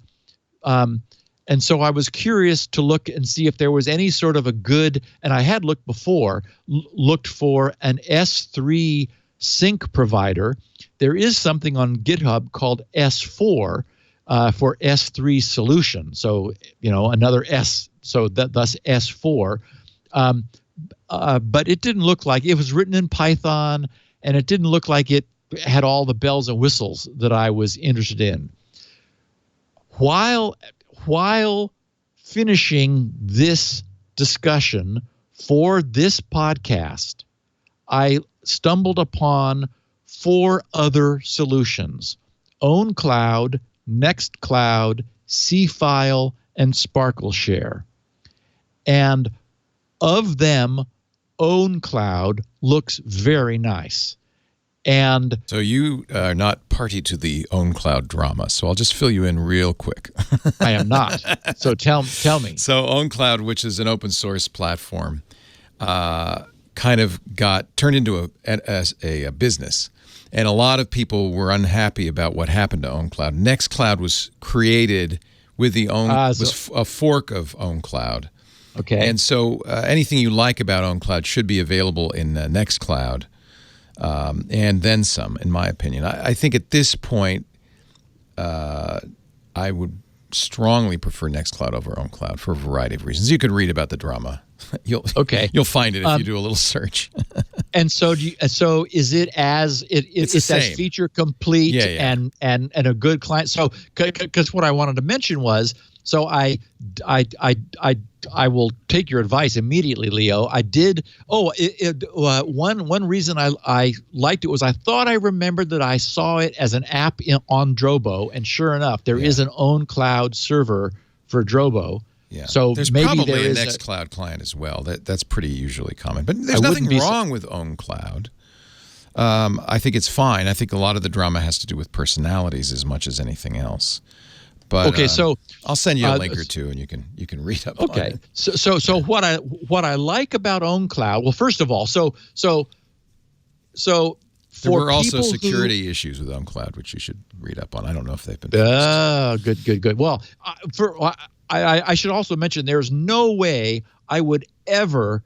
and so I was curious to look and see if there was any sort of a good, and I had looked before, looked for an S3 sync provider. There is something on GitHub called S4 for S3 solution. So, another S, so thus S4. But it didn't look like it was written in Python, and it didn't look like it had all the bells and whistles that I was interested in. While finishing this discussion for this podcast, I stumbled upon 4 other solutions: OwnCloud, Nextcloud, Cfile, and SparkleShare. And of them, OwnCloud looks very nice. And so you are not party to the OwnCloud drama, so I'll just fill you in real quick. I am not. So tell me. So OwnCloud, which is an open source platform, kind of got turned into a business. And a lot of people were unhappy about what happened to OwnCloud. Nextcloud was created with the was a fork of OwnCloud. Okay. And so anything you like about OwnCloud should be available in Nextcloud, and then some, in my opinion. I think at this point, I would strongly prefer Nextcloud over OwnCloud for a variety of reasons. You could read about the drama. You'll find it if you do a little search. And so so is it as it's as feature complete and a good client? So because what I wanted to mention was, so I will take your advice immediately, Leo. I did. One reason I liked it was I thought I remembered that I saw it as an app on Drobo, and sure enough, there is an OwnCloud server for Drobo. Yeah. So there's maybe probably there a is Nextcloud client as well. That's pretty usually common. But there's nothing wrong with OwnCloud. I think it's fine. I think a lot of the drama has to do with personalities as much as anything else. But okay, so I'll send you a link or two, and you can read up on it. So what I like about OwnCloud, well, first of all, so there were also security issues with OwnCloud, which you should read up on. I don't know if they've been fixed. Good. Well, I should also mention there's no way I would ever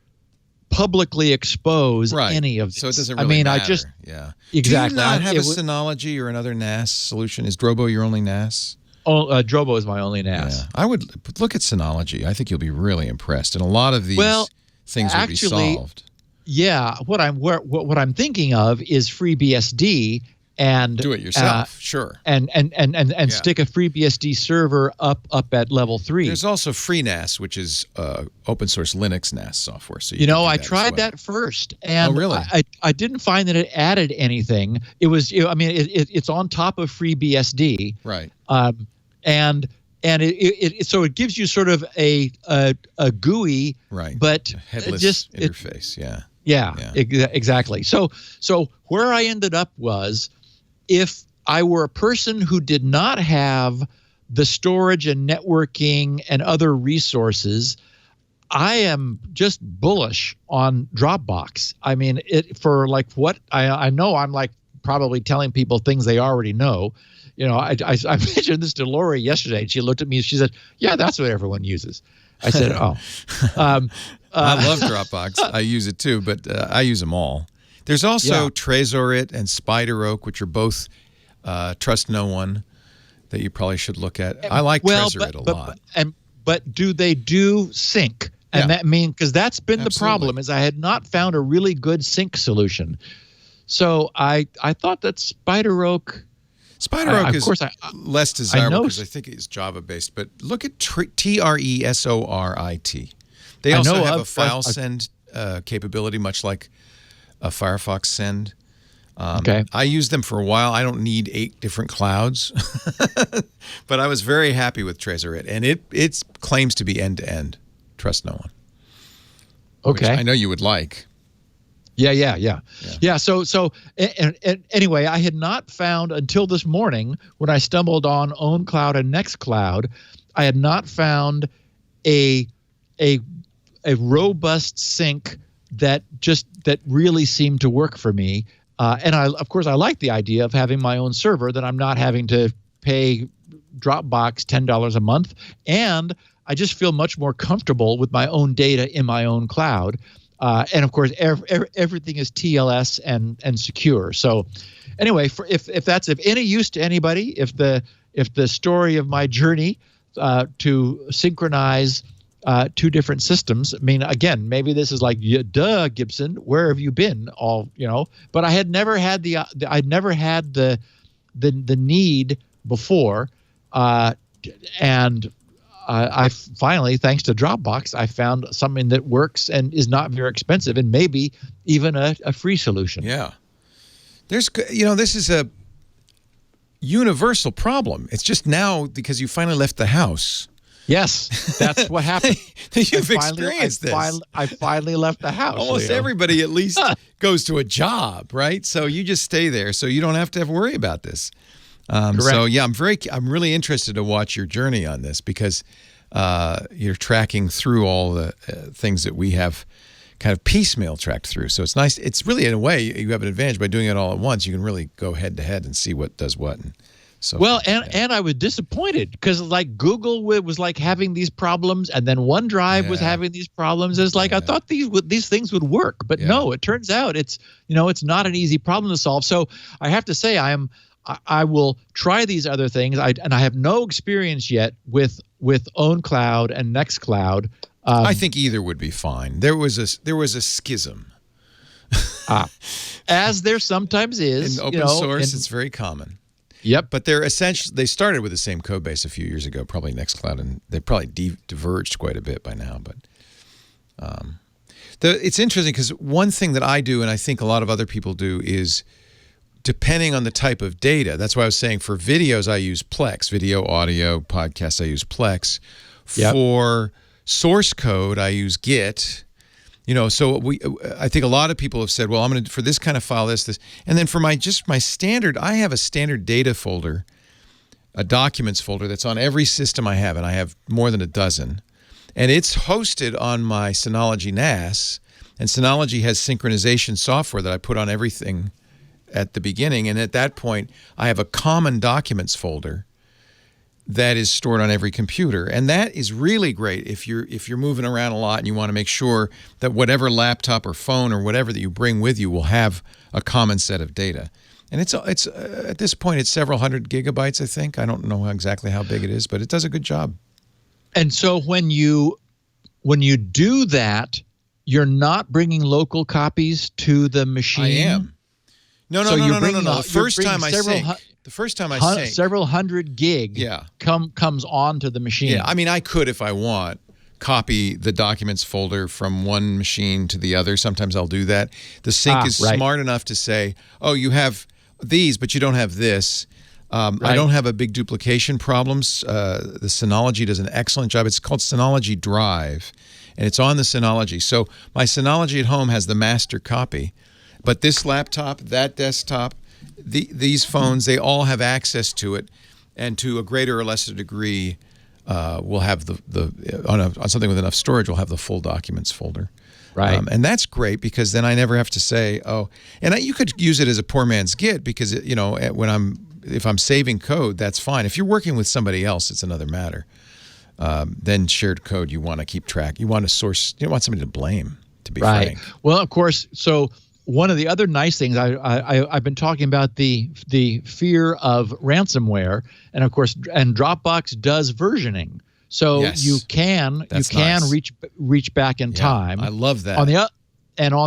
publicly expose any of this. So it doesn't really matter. Exactly. Do you not have a Synology or another NAS solution? Is Drobo your only NAS? Drobo is my only NAS. Yeah. I would look at Synology. I think you'll be really impressed, and a lot of these things will be solved. Yeah, what I'm thinking of is FreeBSD and do it yourself, sure, and stick a FreeBSD server up at level 3. There's also FreeNAS, which is open source Linux NAS software. So I tried that first, and really? I didn't find that it added anything. It was, it's on top of FreeBSD, right? And so it gives you sort of a GUI, right? But headless interface, exactly. So where I ended up was, if I were a person who did not have the storage and networking and other resources, I am just bullish on Dropbox. I mean, for like what I know, I'm like probably telling people things they already know. I mentioned this to Lori yesterday, and she looked at me and she said, "Yeah, that's what everyone uses." I said, "Oh." I love Dropbox. I use it too, but I use them all. There's also Trezorit and SpiderOak, which are both trust no one that you probably should look at. I like Trezorit a lot. But do they do sync? And that because that's been the problem, is I had not found a really good sync solution. So I thought that SpiderOak is less desirable because I think it's Java-based. But look at Tresorit. They also have a file send capability, much like a Firefox send. I used them for a while. I don't need 8 different clouds. But I was very happy with Trezorit. And it claims to be end-to-end. Trust no one. Okay. Which I know you would like. Yeah. So anyway, I had not found until this morning when I stumbled on OwnCloud and Nextcloud, I had not found a robust sync that really seemed to work for me. And I like the idea of having my own server, that I'm not having to pay Dropbox $10 a month, and I just feel much more comfortable with my own data in my own cloud. And of course, everything is TLS and secure. So, anyway, if that's of any use to anybody, if the story of my journey to synchronize 2 different systems, I mean, again, maybe this is like, duh, Gibson, where have you been? But I had never had the need before, and I finally, thanks to Dropbox, I found something that works and is not very expensive, and maybe even a free solution. Yeah. This is a universal problem. It's just now because you finally left the house. Yes, that's what happened. You've experienced this. I finally left the house. Almost everybody at least goes to a job, right? So you just stay there, so you don't have to worry about this. So yeah, I'm really interested to watch your journey on this, because you're tracking through all the things that we have kind of piecemeal tracked through. So it's nice. It's really, in a way, you have an advantage by doing it all at once. You can really go head to head and see what does what. And so and I was disappointed because like Google was like having these problems, and then OneDrive was having these problems. It's like I thought these things would work, but no, it turns out it's not an easy problem to solve. So I have to say I will try these other things. I have no experience yet with OwnCloud and NextCloud. I think either would be fine. There was a schism. As there sometimes is. In open source, it's very common. Yep. But they started with the same code base a few years ago, probably NextCloud, and they probably diverged quite a bit by now. But it's interesting because one thing that I do, and I think a lot of other people do, is depending on the type of data. That's why I was saying for videos, I use Plex. Video, audio, podcasts, I use Plex. Yep. For source code, I use Git. So I think a lot of people have said, well, I'm going to, for this kind of file, this. And then for my standard, I have a standard data folder, a documents folder that's on every system I have, and I have more than a dozen. And it's hosted on my Synology NAS, and Synology has synchronization software that I put on everything at the beginning. And at that point, I have a common documents folder that is stored on every computer, and that is really great if you're moving around a lot and you want to make sure that whatever laptop or phone or whatever that you bring with you will have a common set of data. And it's at this point it's several hundred gigabytes, I think. I don't know exactly how big it is, but it does a good job. And so when you do that, you're not bringing local copies to the machine. I am. No. The first time I sync, several hundred gig comes onto the machine. Yeah, I mean, I could, if I want, copy the documents folder from one machine to the other. Sometimes I'll do that. The sync is smart enough to say, oh, you have these, but you don't have this. I don't have a big duplication problems. The Synology does an excellent job. It's called Synology Drive, and it's on the Synology. So my Synology at home has the master copy, but this laptop, that desktop, these phones, they all have access to it, and to a greater or lesser degree, we'll have on something with enough storage, we'll have the full documents folder. Right. And that's great because then I never have to say, oh, and you could use it as a poor man's Git because, if I'm saving code, that's fine. If you're working with somebody else, it's another matter. Then shared code, you want to keep track. You want to source, you don't want somebody to blame, to be frank. Well, of course, so one of the other nice things I've been talking about the fear of ransomware, and of course, and Dropbox does versioning, so you can reach back in time. I love that. On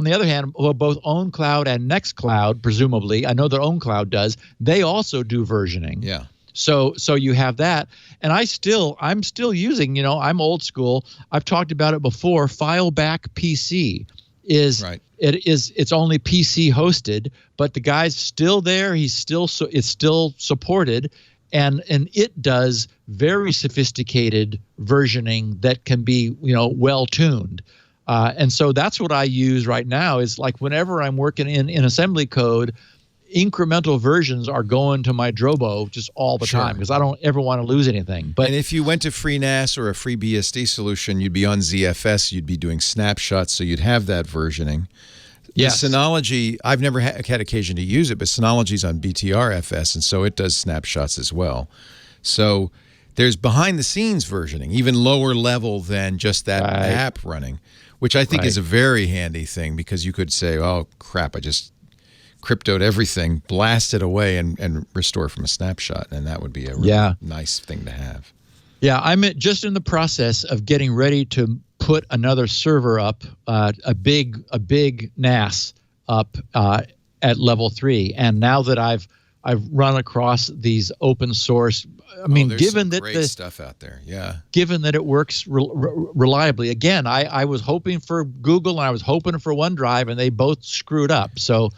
the other hand, both OwnCloud and NextCloud, presumably, I know that OwnCloud does. They also do versioning. Yeah. So you have that, and I'm still using. I'm old school. I've talked about it before. Fileback PC is right. It's only PC hosted, but the guy's still there. It's still supported, and it does very sophisticated versioning that can be well tuned. And so that's what I use right now. Is like whenever I'm working in assembly code, incremental versions are going to my Drobo just all the time because I don't ever want to lose anything. And if you went to FreeNAS or a FreeBSD solution, you'd be on ZFS. You'd be doing snapshots, so you'd have that versioning. Yes. The Synology, I've never had occasion to use it, but Synology's on BTRFS, and so it does snapshots as well. So there's behind-the-scenes versioning, even lower level than just that app running, which I think is a very handy thing because you could say, oh, crap, I just cryptoed everything, blast it away, and restore from a snapshot, and that would be a really nice thing to have. Yeah, I'm just in the process of getting ready to put another server up, a big NAS up at level 3, and now that I've run across these open source. I mean, given that great stuff out there, given that it works reliably. Again, I was hoping for Google and I was hoping for OneDrive, and they both screwed up. So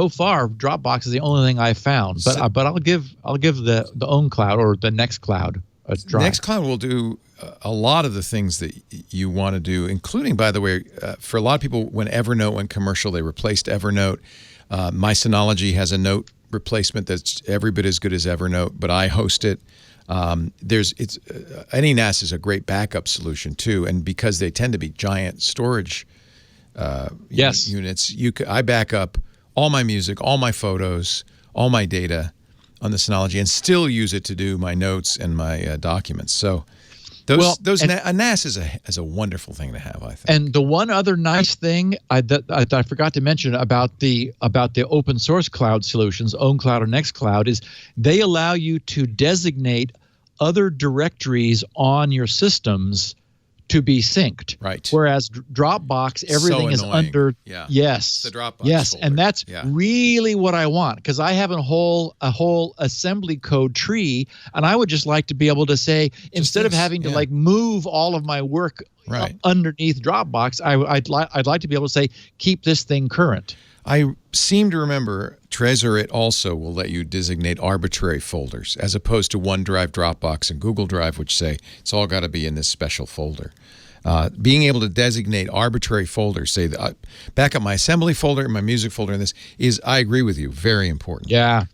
far, Dropbox is the only thing I've found. But I'll give the OwnCloud or the NextCloud a try. NextCloud will do a lot of the things that you want to do, including, by the way, for a lot of people, when Evernote went commercial, they replaced Evernote. My Synology has a note replacement that's every bit as good as Evernote, but I host it. Any NAS is a great backup solution too, and because they tend to be giant storage units, I back up all my music, all my photos, all my data on the Synology, and still use it to do my notes and my documents. So A NAS is a wonderful thing to have, I think. And the one other nice thing that I forgot to mention about the open source cloud solutions, OwnCloud or Nextcloud, is they allow you to designate other directories on your systems to be synced. Right. Whereas Dropbox, everything is under. Yeah. Yes. The Dropbox. Yes, folder. and that's really what I want, because I have a whole assembly code tree, and I would just like to be able to say, instead of having to like move all of my work underneath Dropbox, I'd like to be able to say, keep this thing current. I seem to remember Trezor also will let you designate arbitrary folders as opposed to OneDrive, Dropbox, and Google Drive, which say it's all got to be in this special folder. Being able to designate arbitrary folders, say back up my assembly folder and my music folder, and this is, I agree with you, very important. Yeah.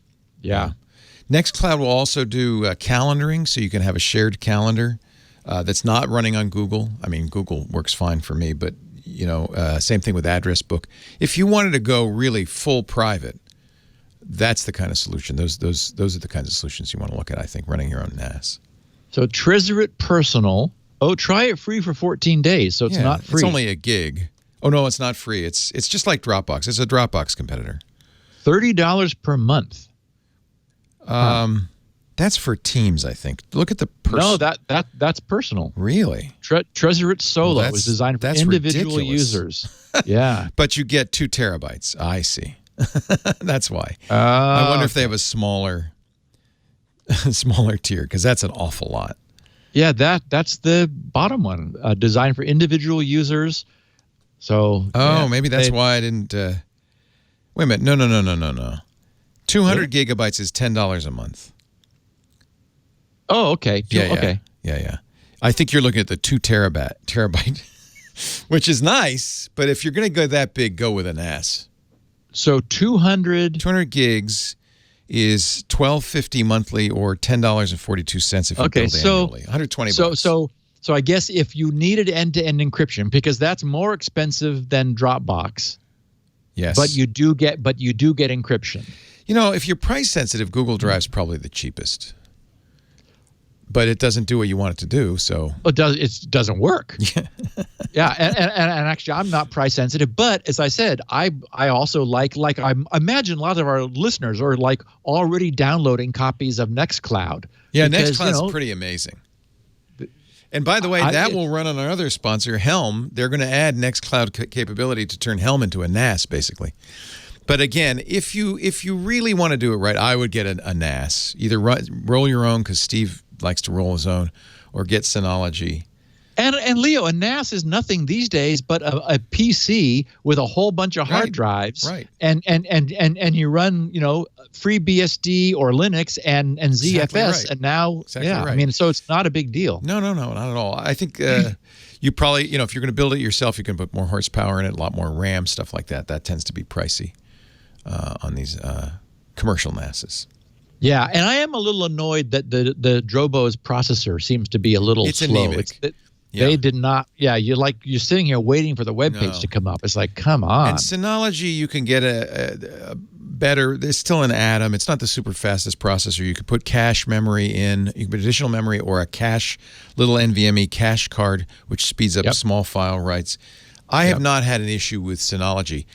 Nextcloud will also do calendaring, so you can have a shared calendar that's not running on Google. I mean, Google works fine for me, but same thing with address book. If you wanted to go really full private, that's the kind of solution. Those are the kinds of solutions you want to look at, I think, running your own NAS. So Trezor it personal. Oh, try it free for 14 days. So it's not free. It's only a gig. Oh no, it's not free. It's just like Dropbox. It's a Dropbox competitor. $30 per month. That's for Teams, I think. Look at the No, that's personal. Really? Trezor it Solo is designed for individual ridiculous. users. Yeah. But you get 2 terabytes. I see. That's why. I wonder if they have a smaller tier, because that's an awful lot. Yeah, that's the bottom one. Designed for individual users. So. Maybe that's why I didn't. Wait a minute. No. 200 gigabytes is $10 a month. Oh, okay. Yeah. I think you're looking at the 2 terabyte, which is nice. But if you're going to go that big, go with a NAS. So 200 gigs is $12.50 monthly, or $10.42 if you build annually. $120. So I guess if you needed end-to-end encryption, because that's more expensive than Dropbox. Yes. But you do get encryption. If you're price sensitive, Google Drive's probably the cheapest. But it doesn't do what you want it to do, so it doesn't work. Yeah, and actually, I'm not price sensitive, but as I said, I also like I imagine a lot of our listeners are like already downloading copies of Nextcloud. Yeah, Nextcloud's pretty amazing. And by the way, that will run on our other sponsor, Helm. They're going to add Nextcloud capability to turn Helm into a NAS, basically. But again, if you really want to do it right, I would get a NAS. Either roll your own, because Steve likes to roll his own, or get Synology. And Leo, a NAS is nothing these days but a PC with a whole bunch of hard drives. Right. And you run, FreeBSD or Linux and ZFS, exactly right. And now Exactly right. I mean, so it's not a big deal. No, not at all. I think you probably, if you're going to build it yourself, you can put more horsepower in it, a lot more RAM, stuff like that. That tends to be pricey on these commercial NASs. Yeah, and I am a little annoyed that the Drobo's processor seems to be a little slow. Anemic. They did not. Yeah, you're sitting here waiting for the web page to come up. It's like, come on. And Synology, you can get a better. It's still an Atom. It's not the super fastest processor. You could put cache memory in. You can put additional memory or a cache, little NVMe cache card, which speeds up small file writes. I have not had an issue with Synology.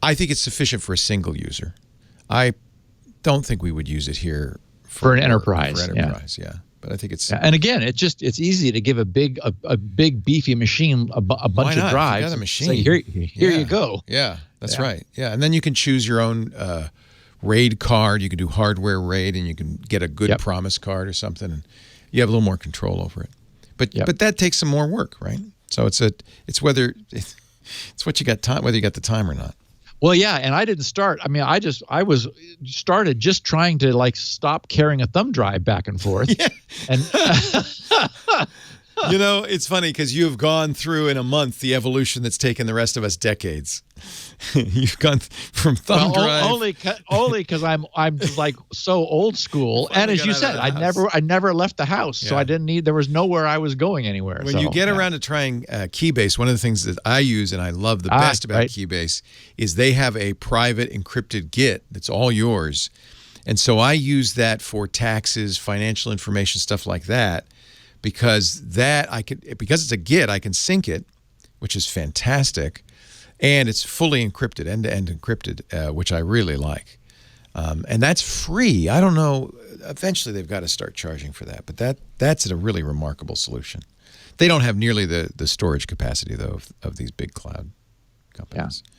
I think it's sufficient for a single user. I don't think we would use it here for an enterprise. For enterprise, yeah. But I think it's and again, it's easy to give a big beefy machine a bunch of drives. You got a machine. Say, here you go. Yeah, that's right. Yeah, and then you can choose your own RAID card. You can do hardware RAID, and you can get a good promise card or something, and you have a little more control over it. But that takes some more work, right? So it's whether it's what you got time, whether you got the time or not. Well, yeah, and I didn't start. I mean, I started just trying to stop carrying a thumb drive back and forth. Yeah. And it's funny because you have gone through in a month the evolution that's taken the rest of us decades. You've gone from thumb drive only because I'm like so old school. And as you said, I never left the house, so I didn't need. There was nowhere I was going anywhere. When you get around to trying Keybase, one of the things that I use and I love the best about Keybase is they have a private encrypted Git that's all yours, and so I use that for taxes, financial information, stuff like that. because because it's a Git, I can sync it, which is fantastic, and it's fully encrypted, end-to-end encrypted, which I really like. And that's free. I don't know. Eventually, they've got to start charging for that, but that's a really remarkable solution. They don't have nearly the storage capacity, though, of these big cloud companies. Yeah.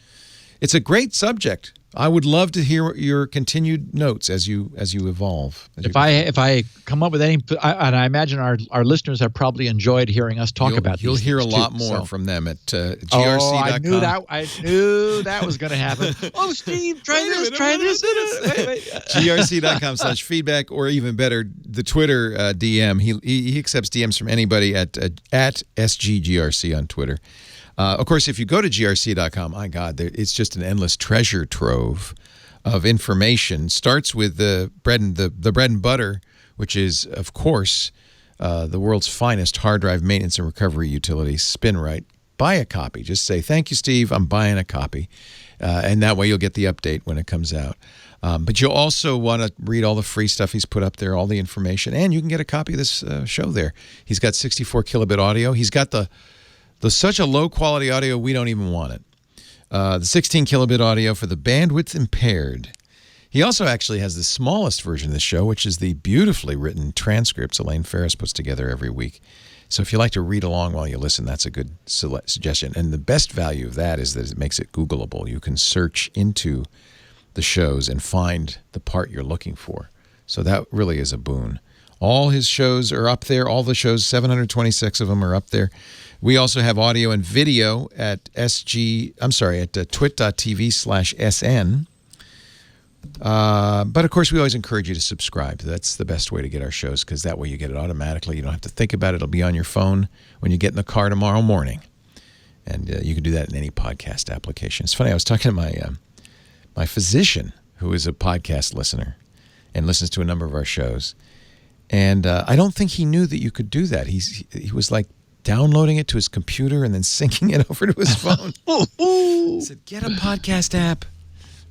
It's a great subject. I would love to hear your continued notes as you evolve. If I come up with any, and I imagine our listeners have probably enjoyed hearing us talk about these. You'll hear a lot more from them at grc.com. I knew that was going to happen. Oh, Steve, try this. Wait. grc.com/feedback, or even better, the Twitter DM. He accepts DMs from anybody at SGGRC on Twitter. Of course, if you go to grc.com, my God, it's just an endless treasure trove of information. Starts with the bread and butter, which is, of course, the world's finest hard drive maintenance and recovery utility, SpinRite. Buy a copy. Just say, thank you, Steve, I'm buying a copy. And that way you'll get the update when it comes out. But you'll also want to read all the free stuff he's put up there, all the information. And you can get a copy of this show there. He's got 64 kilobit audio. He's got the such a low-quality audio, we don't even want it. The 16 kilobit audio for the bandwidth impaired. He also actually has the smallest version of the show, which is the beautifully written transcripts Elaine Ferris puts together every week. So if you like to read along while you listen, that's a good suggestion. And the best value of that is that it makes it Googleable. You can search into the shows and find the part you're looking for. So that really is a boon. All his shows are up there. All the shows, 726 of them are up there. We also have audio and video at twit.tv/SN. But of course, we always encourage you to subscribe. That's the best way to get our shows, because that way you get it automatically. You don't have to think about it. It'll be on your phone when you get in the car tomorrow morning. And you can do that in any podcast application. It's funny, I was talking to my physician, who is a podcast listener and listens to a number of our shows. And I don't think he knew that you could do that. He was like downloading it to his computer and then syncing it over to his phone. He said, get a podcast app.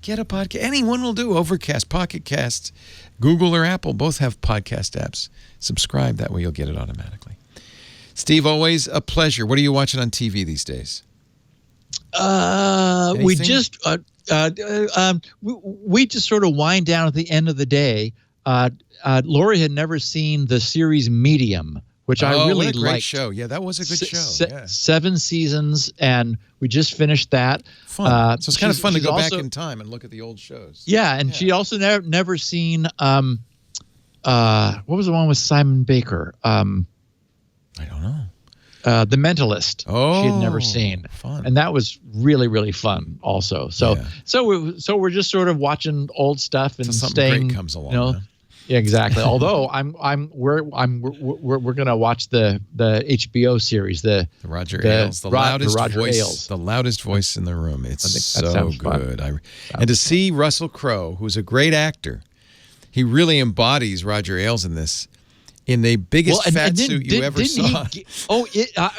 Get a podcast. Anyone will do. Overcast, Pocket Casts, Google or Apple both have podcast apps. Subscribe. That way you'll get it automatically. Steve, always a pleasure. What are you watching on TV these days? We just sort of wind down at the end of the day. Lori had never seen the series Medium, which I really liked. Great show. Yeah, that was a good show. 7 seasons, and we just finished that. Fun. So it's kind of fun to go back in time and look at the old shows. Yeah, and she also never seen what was the one with Simon Baker? I don't know. The Mentalist. Oh, she had never seen, fun. And that was really, really fun. Also, so we're just sort of watching old stuff and staying. Great comes along. Huh? Yeah, exactly. Although we're gonna watch the HBO series, the Roger Ailes, the loudest voice in the room. It's so good. And to see Russell Crowe, who's a great actor, he really embodies Roger Ailes in this. In the biggest fat suit you ever saw. Did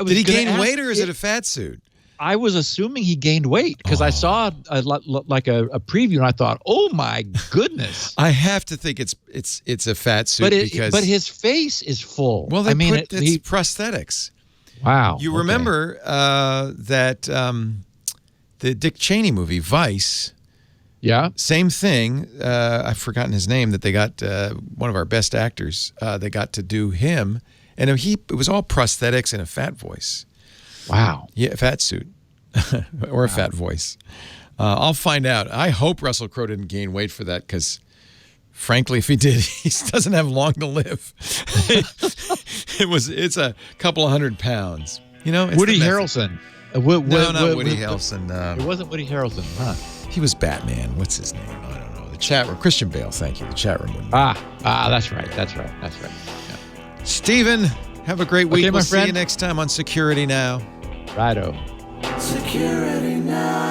he gain weight, or is it a fat suit? I was assuming he gained weight because I saw a preview and I thought, oh my goodness! I have to think it's a fat suit but his face is full. Well, it's prosthetics. Wow! You remember that the Dick Cheney movie Vice? Yeah. Same thing. I've forgotten his name. That they got one of our best actors. They got to do him, and it was all prosthetics and a fat voice. Wow. Yeah, a fat suit or a fat voice. I'll find out. I hope Russell Crowe didn't gain weight for that, because, frankly, if he did, he doesn't have long to live. It's a couple of 100 pounds. You know, Woody Harrelson. Not Woody Harrelson. It wasn't Woody Harrelson, huh? He was Batman. What's his name? I don't know. The chat room. Christian Bale. Thank you. The chat room. That's right. Yeah. Stephen, have a great week. Okay, we'll see you next time on Security Now. Righto. Security Now.